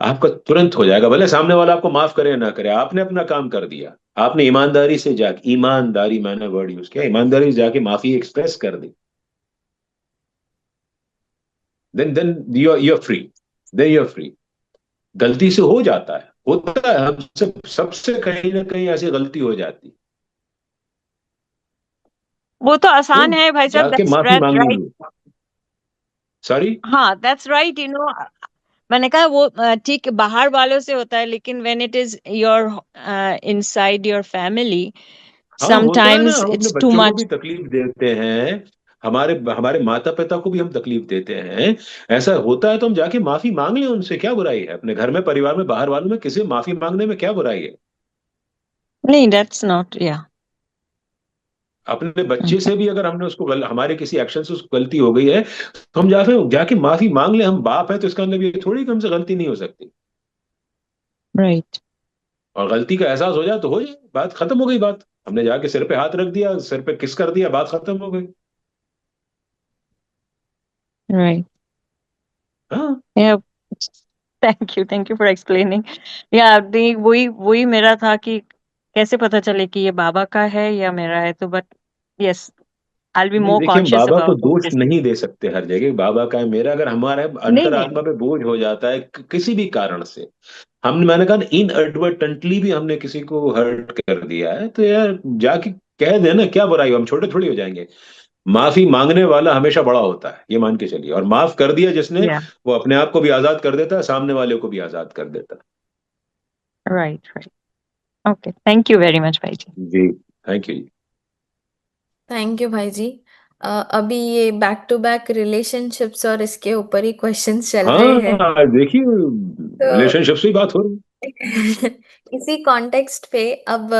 आपका तुरंत हो जाएगा, भले सामने वाला आपको माफ करे या ना करे, आपने अपना काम कर दिया। आपने ईमानदारी से जाके, ईमानदारी मैंने वर्ड यूज किया, ईमानदारी से जाके माफी एक्सप्रेस कर दी, then you are free, then you are free. गलती से हो जाता है, होता है, हमसे सबसे कहीं ना कहीं ऐसी गलती हो जाती, वो तो आसान तो है भाई साहब, जाके दैट्स माफी मांग राइट। लीजिए। सॉरी। हाँ, दैट्स राइट, मैंने कहा वो ठीक है, बाहर वालों से होता है, लेकिन when it is your inside your family, हाँ होता है ना, समटाइम्स हम अपने इट्स टू बच्चों को भी मच। तकलीफ देते हैं, हमारे हमारे माता पिता को भी हम तकलीफ देते हैं। ऐसा होता है तो हम जाके माफी मांग लें, उनसे क्या बुराई है? अपने घर में, परिवार में, बाहर वालों में किसी से माफी मांगने में क्या बुराई है? नहीं, दैट्स नॉट, या अपने बच्चे से भी अगर हमने उसको हमारे किसी एक्शन से उसको गलती हो गई है, तो हम जाके जाके माफी मांग ले। हम बाप है तो इसका मतलब ये थोड़ी कि हमसे गलती नहीं हो सकती। राइट, और गलती का एहसास हो जाए तो हो जाए, बात खत्म हो गई। बात हमने जाके सिर पे हाथ रख दिया, सिर पे किस कर दिया, बात खत्म हो गई। राइट, हाँ। या थैंक यू फॉर एक्सप्लेनिंग। या वही वही मेरा था कि कैसे पता चले कि ये बाबा का है या मेरा है, तो but yes, I will be नहीं मोर देखिए, हम कॉन्शियस बाबा को अबाउट दोष दिस। नहीं दे सकते हर जगह, बाबा का है मेरा, अगर हमारे नहीं नहीं, अंतरात्मा पे बोझ हो जाता है किसी भी कारण से, हमने, मैंने कहा इनएडवर्टेंटली भी हमने किसी को हर्ट कर दिया है, तो यार जाके कह देना, क्या बुराई हो, हम छोटे थोड़ी हो जाएंगे। माफी मांगने वाला हमेशा बड़ा होता है, ये मान के चलिए, और माफ कर दिया जिसने, या वो अपने आप को भी आजाद कर देता है, सामने वाले को भी आजाद कर देता right, right, okay, thank you very much भाई जी। है। जी, थैंक यू। थैंक यू भाई जी। अभी ये बैक टू बैक रिलेशनशिप्स और इसके ऊपर ही क्वेश्चंस चल रहे हैं, हाँ देखिए, तो रिलेशनशिप से ही बात हो रही इसी कॉन्टेक्स्ट पे अब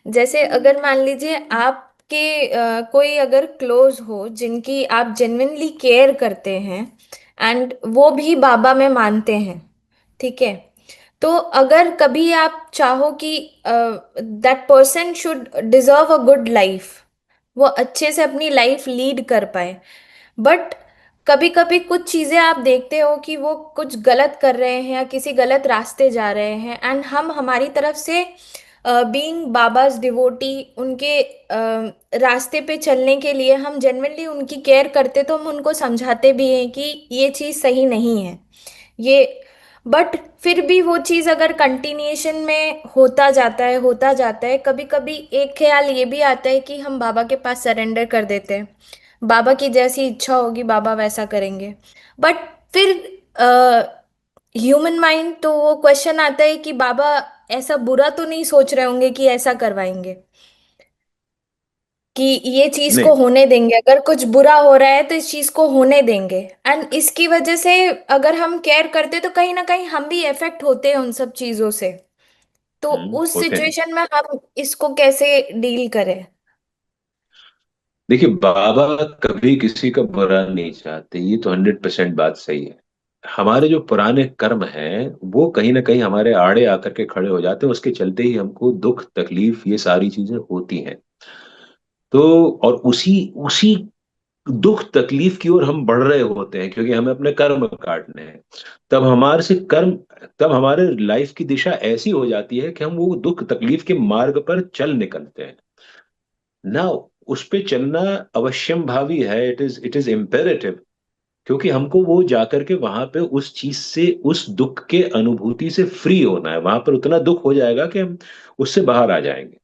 जैसे अगर मान लीजिए आपके कोई अगर क्लोज हो जिनकी आप जेन्युइनली केयर करते हैं एंड वो भी बाबा में मानते हैं, ठीक है, तो अगर कभी आप चाहो कि that person should deserve a good life, वो अच्छे से अपनी लाइफ लीड कर पाए, बट कभी कभी कुछ चीजें आप देखते हो कि वो कुछ गलत कर रहे हैं या किसी गलत रास्ते जा रहे हैं, एंड हम हमारी तरफ से बीइंग बाबाज डिवोटी उनके रास्ते पे चलने के लिए हम जेन्युइनली उनकी केयर करते, तो हम उनको समझाते भी हैं कि ये चीज़ सही नहीं है ये, बट फिर भी वो चीज़ अगर कंटिन्यूएशन में होता जाता है, कभी कभी एक ख्याल ये भी आता है कि हम बाबा के पास सरेंडर कर देते हैं, बाबा की जैसी इच्छा होगी बाबा वैसा करेंगे, बट फिर ह्यूमन माइंड तो वो क्वेश्चन आता है कि बाबा ऐसा बुरा तो नहीं सोच रहे होंगे कि ऐसा करवाएंगे, कि ये चीज को नहीं। होने देंगे, अगर कुछ बुरा हो रहा है तो इस चीज को होने देंगे, एंड इसकी वजह से अगर हम केयर करते तो कहीं ना कहीं हम भी इफेक्ट होते हैं उन सब चीजों से, तो उस होते हैं। सिचुएशन में हम इसको कैसे डील करें? देखिए, बाबा कभी किसी का बुरा नहीं चाहते, ये तो 100% बात सही है। हमारे जो पुराने कर्म हैं वो कहीं ना कहीं हमारे आड़े आकर के खड़े हो जाते हैं, उसके चलते ही हमको दुख तकलीफ ये सारी चीजें होती हैं। तो और उसी उसी दुख तकलीफ की ओर हम बढ़ रहे होते हैं, क्योंकि हमें अपने कर्म काटने हैं। तब हमारे से कर्म तब हमारे लाइफ की दिशा ऐसी हो जाती है कि हम वो दुख तकलीफ के मार्ग पर चल निकलते हैं ना। उस पे चलना अवश्यम भावी है, इट इज इम्पेरेटिव। क्योंकि हमको वो जाकर के वहां पे उस चीज से, उस दुख के अनुभूति से फ्री होना है। वहां पर उतना दुख हो जाएगा कि हम उससे बाहर आ जाएंगे।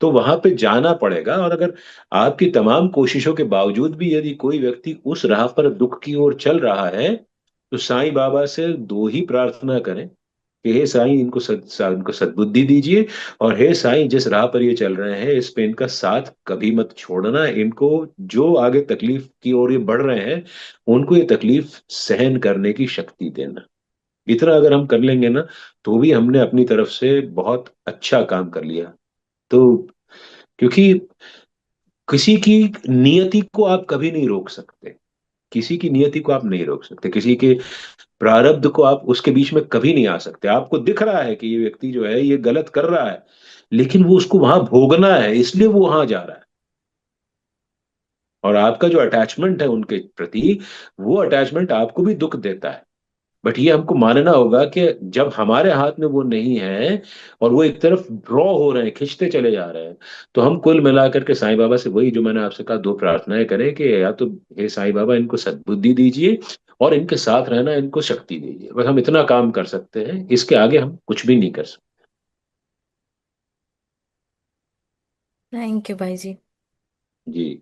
तो वहां पे जाना पड़ेगा। और अगर आपकी तमाम कोशिशों के बावजूद भी यदि कोई व्यक्ति उस राह पर दुख की ओर चल रहा है, तो साईं बाबा से दो ही प्रार्थना करें कि हे साईं, इनको सद्बुद्धि दीजिए। और हे साईं, जिस राह पर ये चल रहे हैं इस पे इनका साथ कभी मत छोड़ना। इनको जो आगे तकलीफ की ओर ये बढ़ रहे हैं, उनको ये तकलीफ सहन करने की शक्ति देना। इतना अगर हम कर लेंगे ना, तो भी हमने अपनी तरफ से बहुत अच्छा काम कर लिया। तो क्योंकि किसी की नियति को आप कभी नहीं रोक सकते, किसी की नियति को आप नहीं रोक सकते, किसी के प्रारब्ध को आप उसके बीच में कभी नहीं आ सकते। आपको दिख रहा है कि ये व्यक्ति जो है ये गलत कर रहा है, लेकिन वो उसको वहां भोगना है, इसलिए वो वहां जा रहा है। और आपका जो अटैचमेंट है उनके प्रति, वो अटैचमेंट आपको भी दुख देता है। बट ये हमको मानना होगा कि जब हमारे हाथ में वो नहीं है और वो एक तरफ ड्रॉ हो रहे हैं, खिंचते चले जा रहे हैं, तो हम कुल मिलाकर के साईं बाबा से वही जो मैंने आपसे कहा, दो प्रार्थनाएं करें कि या तो हे साईं बाबा, इनको सद्बुद्धि दीजिए और इनके साथ रहना इनको शक्ति दीजिए। बस हम इतना काम कर सकते हैं, इसके आगे हम कुछ भी नहीं कर सकते। थैंक यू भाई जी। जी।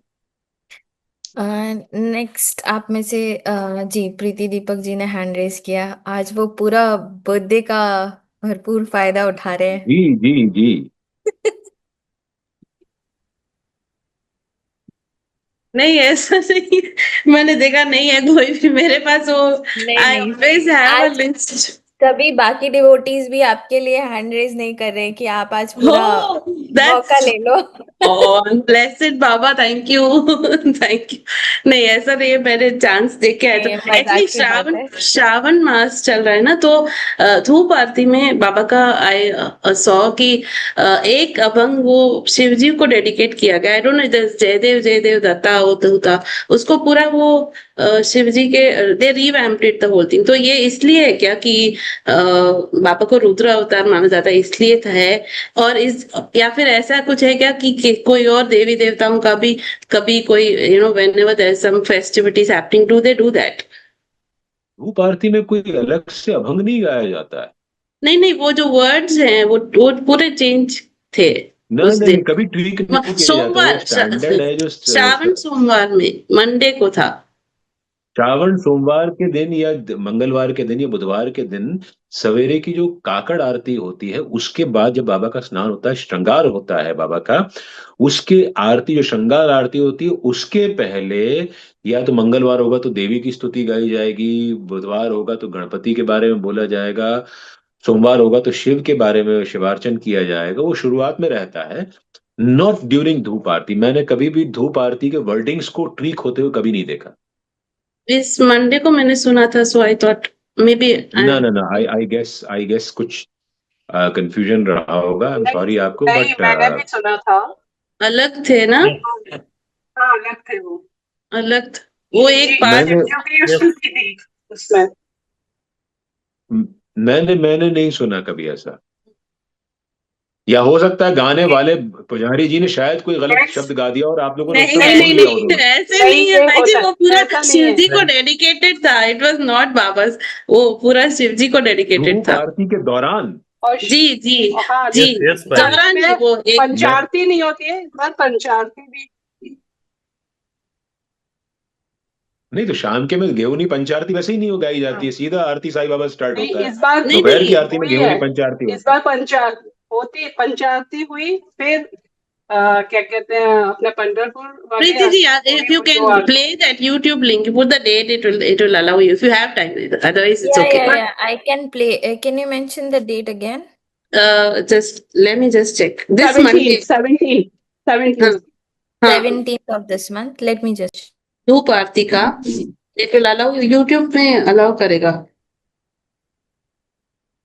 नेक्स्ट आप में से जी प्रीति दीपक जी ने हैंड रेस किया। आज वो पूरा बर्थडे का भरपूर फायदा उठा रहे हैं। जी जी जी। नहीं, ऐसा नहीं। मैंने देखा नहीं है कोई भी मेरे पास वो। नहीं आई नहीं, ऑलवेज हैव अ आज लिस्ट। सभी बाकी डिवोटीज भी आपके लिए हैंड रेस नहीं कर रहे कि आप आज पूरा Oh, मौका that's ले लो। Blessed Baba, thank you. Thank you. नहीं, ऐसा नहीं है, मैंने चांस देख के आया ये था। मजाक एक्चुअली की बात श्रावण है। श्रावण मास चल रहा है ना, तो धूप आरती में बाबा का आई सॉ कि एक अभंग वो शिव जी को डेडिकेट किया गया। आई डोंट नो, जय देव दत्ता होता उसको पूरा वो शिव जी के दे रीवैम्प्ड द होल थिंग। तो ये इसलिए है क्या कि बाबा को रुद्र अवतार माना जाता है, इसलिए है। और इस या फिर ऐसा कुछ है क्या कि कोई और देवी देवताओं का भी कभी कोई whenever there is some festivities happening, do they do that? धूप आरती में कोई अलग से अभंग नहीं गाया जाता है। नहीं नहीं, वो जो वर्ड्स हैं वो पूरे चेंज थे नहीं उस नहीं दिन। नहीं, कभी ट्वीक नहीं किया जाता, वो सोमवार स्टैंडर्ड है जो श्रावण सोमवार में मंडे को था। श्रावण सोमवार के दिन या मंगलवार के दिन या बुधवार के दिन सवेरे की जो काकड़ आरती होती है, उसके बाद जब बाबा का स्नान होता है, श्रृंगार होता है बाबा का, उसके आरती जो श्रृंगार आरती होती है उसके पहले या तो मंगलवार होगा तो देवी की स्तुति गाई जाएगी, बुधवार होगा तो गणपति के बारे में बोला जाएगा, सोमवार होगा तो शिव के बारे में शिवार्चन किया जाएगा। वो शुरुआत में रहता है, नॉट ड्यूरिंग धूप आरती। मैंने कभी भी धूप आरती के वर्डिंग्स को ट्वीक होते हुए कभी नहीं देखा। इस मंडे को मैंने सुना था, सो आई थॉट मे बी। ना ना ना, आई गेस कुछ कंफ्यूजन रहा होगा। आई एम सॉरी आपको, नहीं, बट मैंने भी सुना था। अलग थे ना? हाँ, अलग थे वो। अलग वो एक पार्ट। मैंने की स्तुति थी उसमें। मैंने नहीं सुना कभी ऐसा। या हो सकता है गाने वाले पुजारी जी ने शायद कोई गलत शब्द गा दिया और आप लोगों ने नहीं सब नहीं सुन लिया हो नहीं, तो। ऐसे नहीं है ये भाई जी, होता वो है, पूरा ऐसा नहीं शिव है। जी को डेडिकेटेड था। इट वाज नॉट बाबास, वो पूरा शिव जी को डेडिकेटेड धूप था। आरती के दौरान और जी जी हाँ, जी, दौरान जी वो एक पंचारती नहीं होती है, इस बार पंचारती भी। नहीं तो शाम के में गेहूनी पंचारती वैसे ही नहीं हो गाई जाती है, सीधा आरती साईं बाबा स्टार्ट नहीं, होता है। इस बार दोपहर की आरती में हुई गेहूनी है। पंचारती इस होती बार पंचारती होती, पंचारती हुई, फिर क्या कहते हैं अपने पंढरपुर वाले Preeti ji, if you can play that YouTube link, you put the date, it will allow you if you have time. Otherwise, it's okay. Yeah, I can play. Can you mention the date again? Just let me just check. This 17, Monday. 17. हाँ 17th of this month. Let me just. धूप आरती का लेकिन allow YouTube में allow करेगा.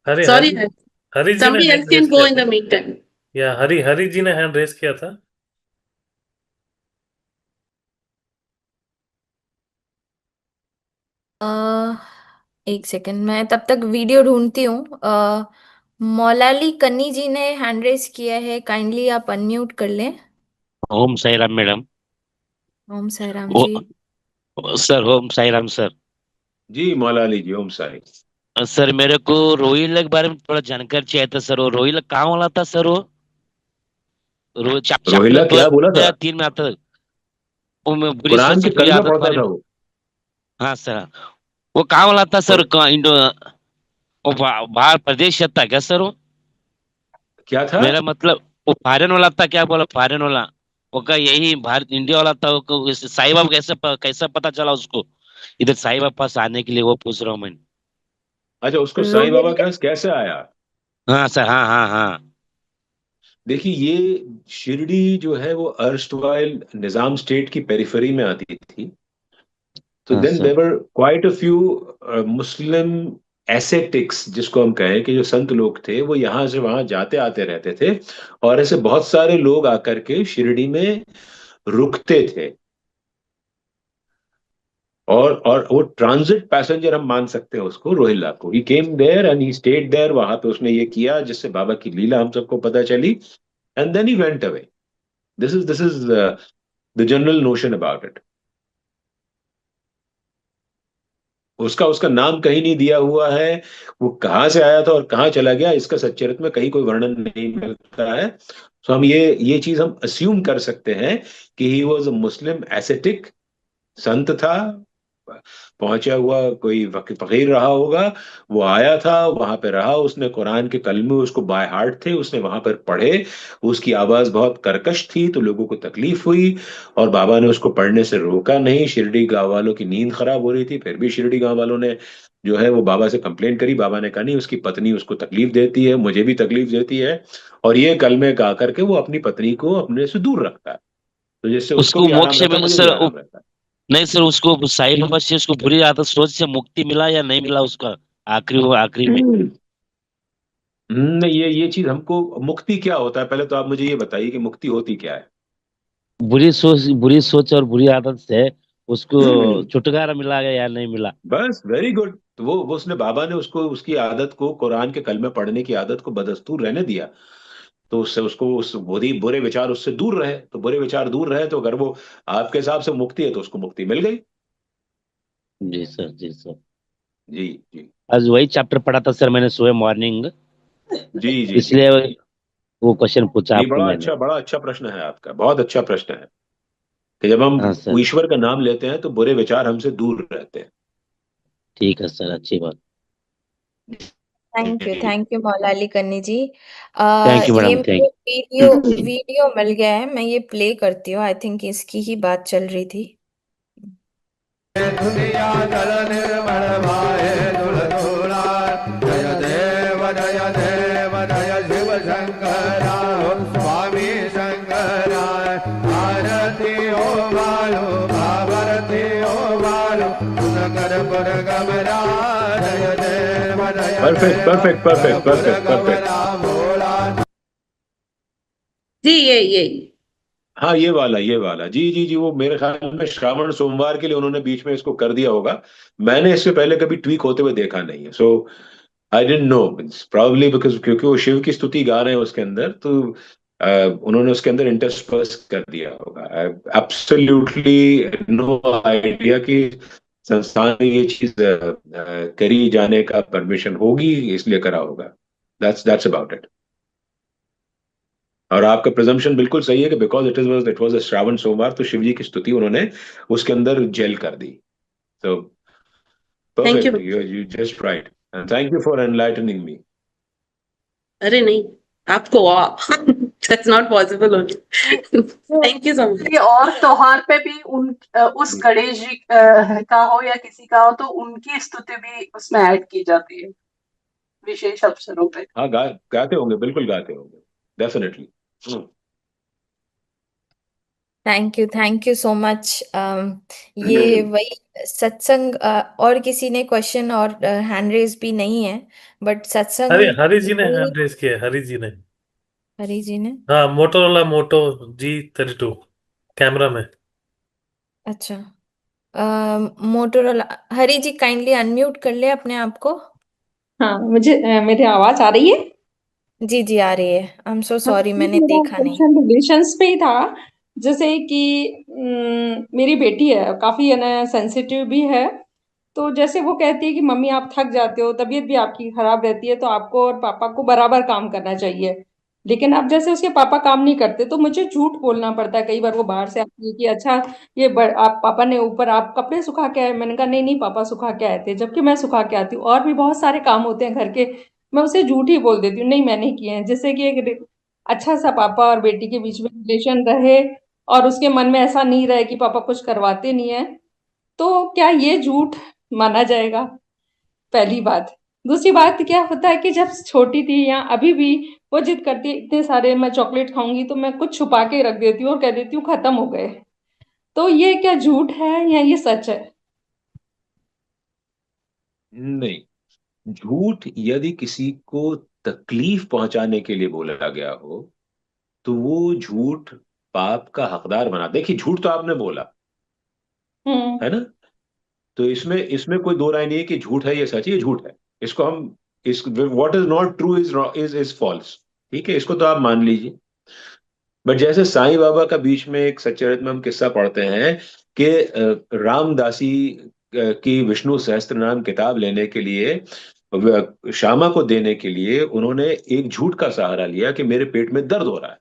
Hari sorry, Hari Hari ji ने somebody else hand can raise go किया in था. the meantime. या हरि जी ने हैंड रेस किया था. एक सेकंड, मैं तब तक वीडियो ढूंढती हूँ. मौलाली कन्नी जी ने हैंड रेस किया है. काइंडली आप अनम्यूट कर लें. ओम साई राम मैडम. ओम साई राम ओ, जी. सर ओम साई राम सर. जी मौलाली जी, ओम साई. सर मेरे को रोहिला के बारे में थोड़ा जानकारी चाहिए था सर. वो रोहिला कहाँ वाला था सर? वो चैप्टर रोहिला दो क्या बोला था? या तीन में आता है. वो मैं बुरी सोच कुरान से के बुरी कलमे आदत पढ़ता बारे था में. वो. हाँ सर. वो कहाँ वाला था सर? कुर- इंडो वो बाहर प्रदेश था क्या सर? वो क्या था? मेरा मतलब वो फॉरेन वाला था क्या? बोला फॉरेन वाला. वो का यही भारत इंडिया वाला था. साई बाबा कैसे पता चला उसको इधर साई बाबा पास आने के लिए? वो पूछ रहा हूँ मैं. अच्छा, उसको साईं बाबा के रोहिला. पास कैसे आया? हाँ सर. हाँ हाँ हाँ. देखिए, ये शिरडी जो है वो अर्स्टवाइल निजाम स्टेट की पेरिफेरी में आती थी. तो हाँ then sir. There were quite a few Muslim ascetics, जिसको हम कहें कि जो संत लोग थे वो यहाँ से वहां जाते आते रहते थे. और ऐसे बहुत सारे लोग आकर के शिरडी में रुकते थे. और वो ट्रांजिट पैसेंजर हम मान सकते हैं उसको, रोहिल्ला को. He came there and he stayed there. वहां पे उसने ये किया जिससे बाबा की लीला हम सबको पता चली. And then he went away. This is the general notion about it. उसका उसका नाम कहीं नहीं दिया हुआ है. वो कहाँ से आया था और कहाँ चला गया, इसका सच्चरित्र में कहीं कोई वर्णन नहीं मिलता है. तो हम ये चीज हम अस्यूम कर सकते हैं कि he was a Muslim acidic. संत था, पहुंचा हुआ कोई फकीर रहा होगा. वो आया था, वहां पे रहा, उसने कुरान के कलमे उसको बाय हार्ट थे, उसने वहां पर पढ़े. उसकी आवाज बहुत कर्कश थी तो लोगों को तकलीफ हुई. और बाबा ने उसको पढ़ने से रोका नहीं. शिरडी गांव वालों की नींद खराब हो रही थी, फिर भी शिरडी गांव वालों ने जो है वो बाबा से कंप्लेन करी. बाबा ने कहा नहीं, उसकी पत्नी उसको तकलीफ देती है, मुझे भी तकलीफ देती है. और ये कलमे गा करके वो अपनी पत्नी को अपने से दूर रखता है. तो जिससे उसको उसको भी आराम मोक्ष रहता है, में मुझे भी सर आराम रहता है. नहीं सर, उसको साई बाबा से उसको बुरी आदत सोच से मुक्ति मिला या नहीं मिला उसका आखिरी में? नहीं, ये चीज हमको, मुक्ति क्या होता है पहले तो आप मुझे ये बताइए कि मुक्ति होती क्या है. बुरी सोच और बुरी आदत से उसको छुटकारा मिला या नहीं मिला? बस वेरी गुड. तो वो उसने, बाबा ने उसको, उसकी आदत को, कुरान के कलमे पढ़ने की आदत को बदस्तूर रहने दिया. तो उससे उसको उस बुरी बुरे विचार उससे दूर रहे. तो बुरे विचार दूर रहे तो अगर वो आपके हिसाब से मुक्ति है तो उसको मुक्ति मिल गई. जी सर. जी सर. जी जी. आज वही चैप्टर पढ़ा था सर मैंने सुबह मॉर्निंग. जी जी जी इसलिए जी. वो क्वेश्चन पूछा नहीं, आपको मैंने. बड़ा अच्छा प्रश्न है आपका, बहुत अच्छा प्रश्न है. कि जब हम हाँ सर. ईश्वर का नाम लेते हैं तो बुरे विचार हमसे दूर रहते ठीक है सर. अच्छी बात. हैं. थैंक यू मौलाली कन्नी जी. थैंक यू ये मैडम. मुझे थैंक वीडियो मिल गया है. मैं ये प्ले करती हूँ. आई थिंक इसकी ही बात चल रही थी. दुनिया जल निर्मल भाए दुलदुला. जय देव जय शिव शंकरा. स्वामी शंकरा. आरती हो बालो, आरती हो बालो. सुनकर पुर गमरा. जय देव जय perfect perfect perfect perfect perfect. भोला. जी ये हाँ, ये वाला जी जी जी. वो मेरे ख्याल में श्रावण सोमवार के लिए उन्होंने बीच में इसको कर दिया होगा. मैंने इससे पहले कभी ट्वीक होते हुए देखा नहीं है. सो आई डेंट नो. प्रॉब्ली बिकॉज क्योंकि वो शिव की स्तुति गा रहे हैं उसके अंदर, तो उन्होंने उसके अंदर इंटरस्पर्स कर दिया होगा. एब्सोल्युटली नो आइडिया कि संस्थान में ये चीज करी जाने का परमिशन होगी, इसलिए करा होगा. That's about it. और आपका प्रिजम्पशन बिल्कुल सही है कि because it was a Shravan सोमवार, तो शिव जी की स्तुति उन्होंने उसके अंदर जेल कर दी. So thank you. Perfect. You just right. And thank you for enlightening me. अरे नहीं, आपको that's not possible only. Thank you so much. ये और त्योहार पे भी उस गणेश जी का हो या किसी का हो तो उनकी स्तुति भी उसमें ऐड की जाती है विशेष अवसरों पे. हाँ, गाते होंगे, बिल्कुल गाते होंगे. Definitely. Thank you so much. ये वही सत्संग, और किसी ने क्वेश्चन और हैंड रेज भी नहीं है, बट हरि सत्संग हरि जी ने वही। हैंड रेज किया है, हरि जी ने। हरी जी ने। हाँ, मोटोरोला मोटो G32 कैमरा में। अच्छा, मोटोरोला। हरी जी काइंडली अनम्यूट कर ले अपने आप को। हाँ, मुझे मेरी आवाज आ रही है? जी जी आ रही है। आई एम सो हाँ, सॉरी, तो मैंने मेरा देखा नहीं। क्वेश्चन रिलेशंस पे ही था। जैसे कि मेरी बेटी है, काफी है ना सेंसिटिव भी है। तो जैसे वो कहती है कि मम्मी आप थक जाते हो, तबीयत भी आपकी खराब रहती है, तो आपको और पापा को बराबर काम करना चाहिए। लेकिन अब जैसे उसके पापा काम नहीं करते, तो मुझे झूठ बोलना पड़ता है। कई बार वो बाहर से आती है कि अच्छा आप पापा ने ऊपर आप कपड़े सुखा के आए। मैंने कहा नहीं नहीं पापा सुखा के आए थे, जबकि मैं सुखा के आती हूँ। और भी बहुत सारे काम होते हैं घर के, मैं उसे झूठ ही बोल देती हूँ, नहीं मैंने किए हैं। जिससे कि एक अच्छा सा पापा और बेटी के बीच में रिलेशन रहे, और उसके मन में ऐसा नहीं रहे कि पापा कुछ करवाते नहीं है। तो क्या ये झूठ माना जाएगा? पहली बात। दूसरी बात क्या होता है कि जब छोटी थी या अभी भी वो जिद करती है इतने सारे मैं चॉकलेट खाऊंगी, तो मैं कुछ छुपा के रख देती हूँ और कह देती हूँ खत्म हो गए। तो ये क्या झूठ है या ये सच है? नहीं, झूठ यदि किसी को तकलीफ पहुंचाने के लिए बोला गया हो तो वो झूठ पाप का हकदार बना। देखिए, झूठ तो आपने बोला हम्म। है ना, तो इसमें इसमें कोई दो राय नहीं है कि झूठ है ये सच है, ये झूठ है। इसको हम, इस what is not true is false. ठीक है, इसको तो आप मान लीजिए। बट जैसे साईं बाबा का बीच में एक सच्चरित्र में हम किस्सा पढ़ते हैं कि रामदासी की विष्णु सहस्त्र नाम किताब लेने के लिए, श्यामा को देने के लिए उन्होंने एक झूठ का सहारा लिया कि मेरे पेट में दर्द हो रहा है।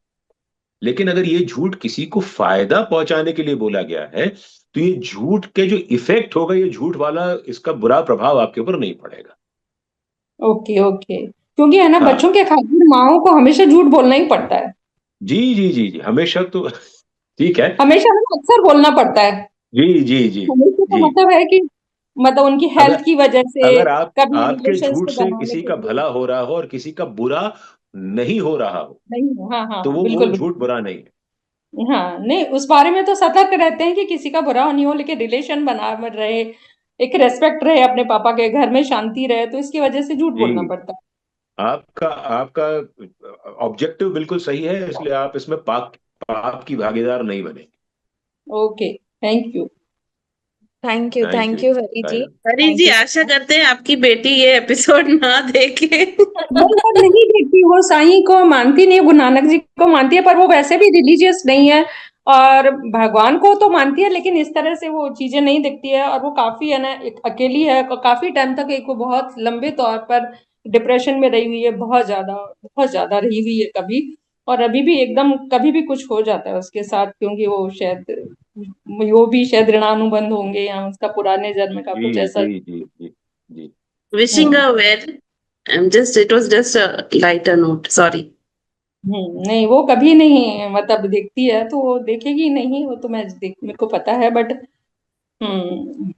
लेकिन अगर ये झूठ किसी को फायदा पहुंचाने के लिए बोला गया है तो ये झूठ के जो इफेक्ट होगा, ये झूठ वाला, इसका बुरा प्रभाव आपके ऊपर नहीं पड़ेगा। ओके ओके, क्योंकि है ना हाँ, बच्चों के खातिर माओ को हमेशा झूठ बोलना ही पड़ता है। जी जी जी जी, हमेशा तो ठीक है। हमेशा ना अक्सर बोलना पड़ता है। जी जी जी हमेशा का जी। मतलब है कि मतलब उनकी हेल्थ अगर की वजह से अगर आप कभी आपके रिलेशंस झूठ को से बनाने किसी के का लिए। भला हो रहा हो और किसी का बुरा नहीं हो रहा हो नहीं, हाँ हाँ तो हाँ, वो बिल्कुल झूठ बिल्कुल। बुरा नहीं है। हाँ नहीं, उस बारे में तो सतर्क रहते हैं कि किसी का बुरा नहीं हो, लेकिन रिलेशन बना रहे, एक रेस्पेक्ट रहे, अपने पापा के घर में शांति रहे, तो इसकी वजह से झूठ बोलना जी, पड़ता आपका आपका ऑब्जेक्टिव बिल्कुल सही है, इसलिए आप इसमें पाप पाप की भागीदार नहीं बने। है। Okay, thank you. Thank you. Thank you Hari ji. Hari thank ji, you so Asha much. करते हैं आपकी बेटी ये एपिसोड ना देखे। नहीं, पर नहीं देखती वो, साईं को मानती नहीं है, गुरु नानक जी को मानती है, पर वो वैसे भी रिलीजियस नहीं है। और भगवान को तो मानती है, लेकिन इस तरह से वो चीजें नहीं दिखती है। और वो काफी है ना एक अकेली है, काफी टाइम तक एक वो बहुत लंबे तौर पर डिप्रेशन में रही हुई है, बहुत ज्यादा रही हुई है कभी। और अभी भी एकदम कभी भी कुछ हो जाता है उसके साथ, क्योंकि वो भी शायद ऋणानुबंध होंगे, या उसका पुराने जन्म का जी कुछ ऐसा। जी जी जी जी। Wishing hmm. her well. It was just a lighter note. Sorry. नहीं वो कभी नहीं, मतलब देखती है तो वो देखेगी नहीं, वो तो मेरे को पता है, बट हम्म।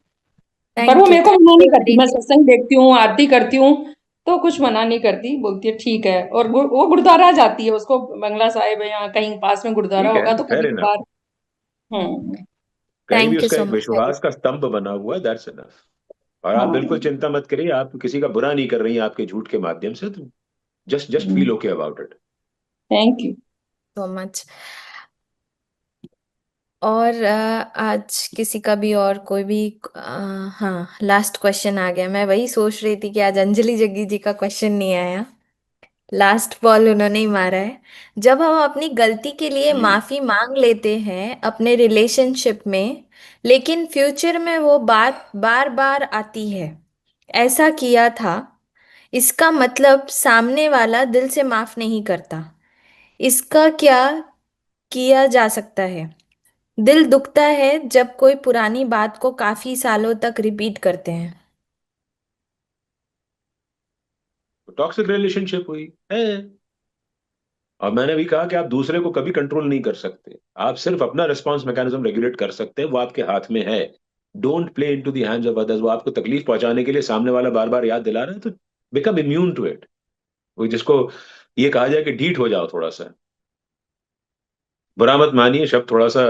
पर वो मेरे को थैंक मना नहीं यू करती, हरी मैं जी। सत्संग देखती हूँ, आरती करती हूँ, तो कुछ मना नहीं करती, बोलती है ठीक है। और वो गुरुद्वारा जाती है, उसको बंगला साहिब है या कहीं पास में गुरुद्वारा ठीक है, होगा तो फेयर कभी इनफ। कभार। हम्म। कहीं भी थैंक यू उसका सो एक मच हरी। विश्वास का स्तंभ बना हुआ है, दैट्स इनफ। और आप बिल्कुल हाँ। चिंता मत करिए, आप किसी का बुरा नहीं कर रही हैं आपके झूठ के माध्यम से, तो just just feel okay about it. Thank you. So much. और आज किसी का भी और कोई भी हाँ, लास्ट क्वेश्चन आ गया। मैं वही सोच रही थी कि आज अंजलि जग्गी जी का क्वेश्चन नहीं आया। लास्ट बॉल उन्होंने ही मारा है। जब हम अपनी गलती के लिए माफी मांग लेते हैं अपने रिलेशनशिप में, लेकिन फ्यूचर में वो बात बार बार आती है, ऐसा किया था, इसका मतलब सामने वाला दिल से माफ नहीं करता। इसका क्या किया जा सकता है? दिल दुखता है जब कोई पुरानी बात को काफी सालों तक रिपीट करते हैं। टॉक्सिक रिलेशनशिप हुई है। और मैंने भी कहा कि आप दूसरे को कभी कंट्रोल नहीं कर सकते, आप सिर्फ अपना रिस्पॉन्स मैकेनिज्म रेगुलेट कर सकते हैं, वो आपके हाथ में है। Don't play into the hands of others. वो आपको तकलीफ पहुंचाने के लिए सामने वाला बार बार याद दिला रहा है तो बिकम इम्यून टू इट। वो जिसको ये कहा जाए कि ढीठ हो जाओ थोड़ा सा। बुरा मत मानिए, शब्द थोड़ा सा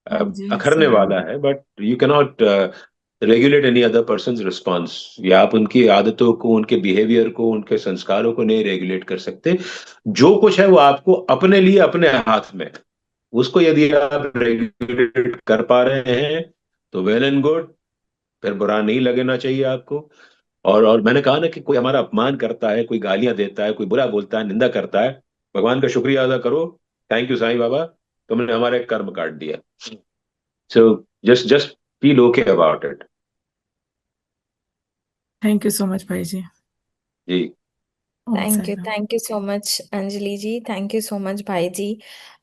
जी, अखरने सही वाला है, but you cannot regulate any other person response, या आप उनकी आदतों को, उनके बिहेवियर को, उनके संस्कारों को नहीं रेगुलेट कर सकते। जो कुछ है वो आपको अपने लिए, अपने हाथ में। उसको यदि आप रेगुलेट कर पा रहे हैं तो वेल एंड गुड, फिर बुरा नहीं लगना चाहिए आपको। और मैंने कहा ना कि कोई हमारा अपमान करता है, कोई गालियां देता है, कोई बुरा बोलता है, निंदा करता है, भगवान का शुक्रिया अदा करो, थैंक यू साईं बाबा, तुमने हमारे कर्म काट दिया। So just just feel okay about it. Thank you so much भाई जी। जी Om Sai Ram. Thank you so much Anjali ji, thank you so much भाई जी।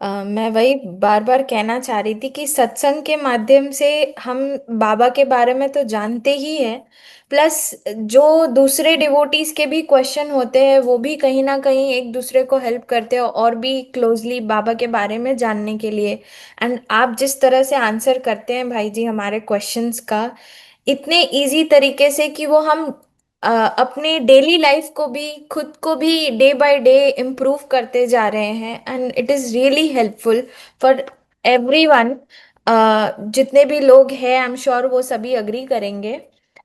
मैं वही बार बार कहना चाह रही थी कि सत्संग के माध्यम से हम बाबा के बारे में तो जानते ही हैं, प्लस जो दूसरे डिवोटीज के भी क्वेश्चन होते हैं वो भी कहीं ना कहीं एक दूसरे को हेल्प करते हैं और भी क्लोजली बाबा के बारे में जानने के लिए। एंड आप जिस तरह से आंसर करते हैं भाई जी हमारे क्वेश्चंस का, इतने इजी तरीके से कि वो हम अपने डेली लाइफ को भी, खुद को भी डे बाय डे इम्प्रूव करते जा रहे हैं। And it is really helpful for everyone. जितने भी लोग हैं, आई एम श्योर वो सभी अग्री करेंगे।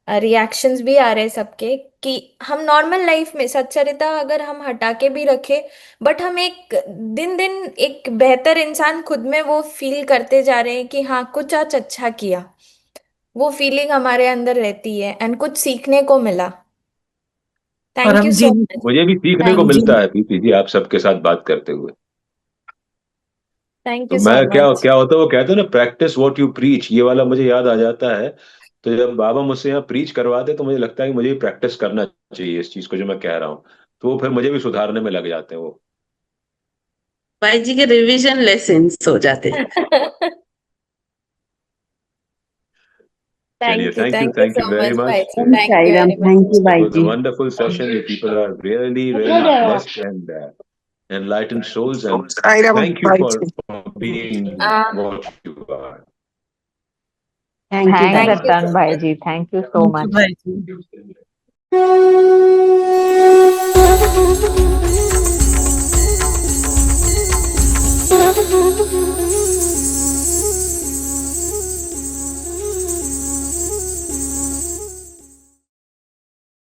रिएक्शंस भी आ रहे हैं सबके कि हम नॉर्मल लाइफ में सच्चरिता अगर हम हटा के भी रखें, बट हम एक दिन दिन एक बेहतर इंसान खुद में वो फील करते जा रहे हैं कि हाँ कुछ आज अच्छा किया। वो फीलिंग हमारे अंदर रहती है एंड कुछ सीखने को मिला। और थैंक यू हम सो जीने मच। मुझे भी सीखने को थैंक मिलता है प्रीति जी आप सबके साथ बात करते हुए। थैंक तो यू मैं सो क्या मच। क्या होता है, वो कहते हैं ना प्रैक्टिस व्हाट यू प्रीच, ये वाला मुझे याद आ जाता है। तो जब बाबा मुझसे यहाँ प्रीच करवाते तो मुझे लगता है कि मुझे प्रैक्टिस करना चाहिए इस चीज को जो मैं कह रहा हूँ, तो वो फिर मुझे भी सुधारने में लग जाते हैं वो। भाई जी के रिवीजन लेसन्स हो जाते हैं। चलिए, thank you thank you so very much भाई मच। जी, Om thank you Sairam, very thank much. You It भाई was a जी। wonderful session. You people are really, really blessed and enlightened souls, and Sairam thank you Bhai ji. for being what you are. Thank you Thanks, Bhai thank ji. You Ratan so Bhai much. ji. Thank you so thank you much. Bhai ji.